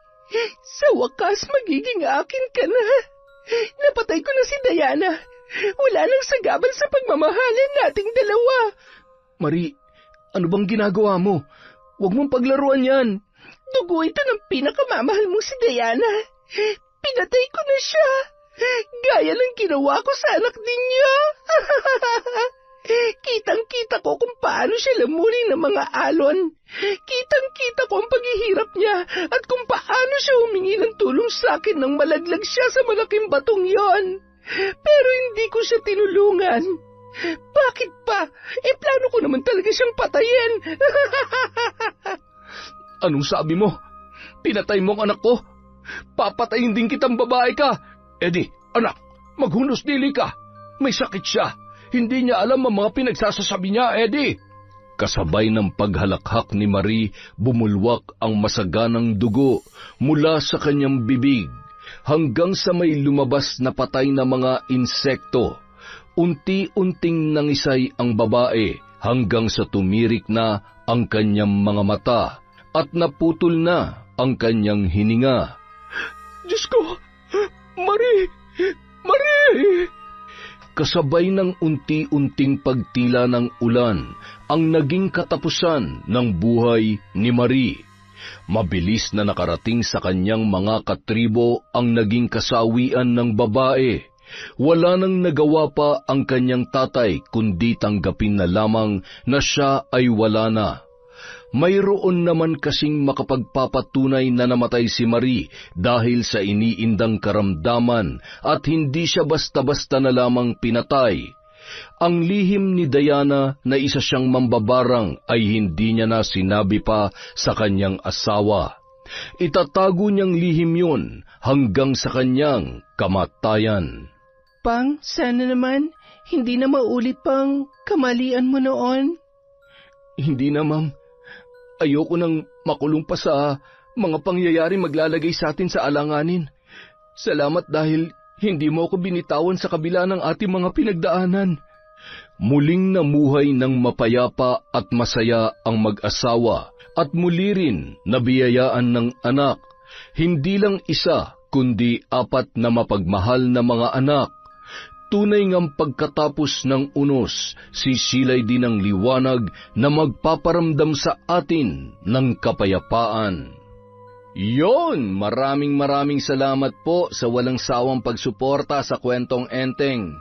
sa wakas magiging akin ka na. Napatay ko na si Diana. Wala nang sagabal sa pagmamahalan nating dalawa. Marie, ano bang ginagawa mo? Huwag mong paglaruan yan. Dugo ito ng pinakamamahal mo si Diana. Pinatay ko na siya. Gaya ng ginawa ko sa anak ninyo. Kitang-kita ko kung paano siya lamunin ng mga alon. Kitang-kita ko ang paghihirap niya at kung paano siya humingi ng tulong sa akin nang malaglag siya sa malaking batong yon. Pero hindi ko siya tinulungan. Bakit pa? Plano ko naman talaga siyang patayin. Anong sabi mo? Pinatay mo ang anak ko? Papatayin din kitang babae ka. Eddie, anak, maghunos dili ka. May sakit siya. Hindi niya alam ang mga pinagsasasabi niya, Eddie. Kasabay ng paghalakhak ni Marie, bumulwak ang masaganang dugo mula sa kanyang bibig hanggang sa may lumabas na patay na mga insekto. Unti-unting nangisay ang babae hanggang sa tumirik na ang kanyang mga mata at naputol na ang kanyang hininga. Diyos ko! Marie! Marie! Kasabay ng unti-unting pagtila ng ulan, ang naging katapusan ng buhay ni Marie. Mabilis na nakarating sa kanyang mga katribo ang naging kasawian ng babae. Wala nang nagawa pa ang kanyang tatay kundi tanggapin na lamang na siya ay wala na. Mayroon naman kasing makapagpapatunay na namatay si Marie dahil sa iniindang karamdaman at hindi siya basta-basta na lamang pinatay. Ang lihim ni Diana na isa siyang mambabarang ay hindi niya na sinabi pa sa kanyang asawa. itatago niyang lihim yun hanggang sa kanyang kamatayan. Pang, sana naman, hindi na maulit pang kamalian mo noon. Hindi na, Mang. Ayoko nang makulong pa sa mga pangyayari maglalagay sa atin sa alanganin. Salamat dahil hindi mo ako binitawan sa kabila ng ating mga pinagdaanan. Muling namuhay ng mapayapa at masaya ang mag-asawa at muli rin nabiyayaan ng anak. Hindi lang isa, kundi 4 na mapagmahal na mga anak. Tunay ngang pagkatapos ng unos, sisilay din ang liwanag na magpaparamdam sa atin ng kapayapaan. Yon, maraming salamat po sa walang sawang pagsuporta sa Kwentong Enteng.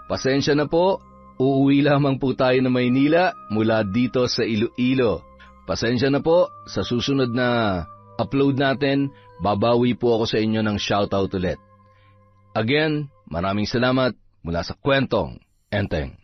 Pasensya na po, uuwi lamang po tayo na Maynila mula dito sa Iloilo. Pasensya na po, sa susunod na upload natin, babawi po ako sa inyo ng shoutout ulit. Again, maraming salamat mula sa Kwentong Enteng.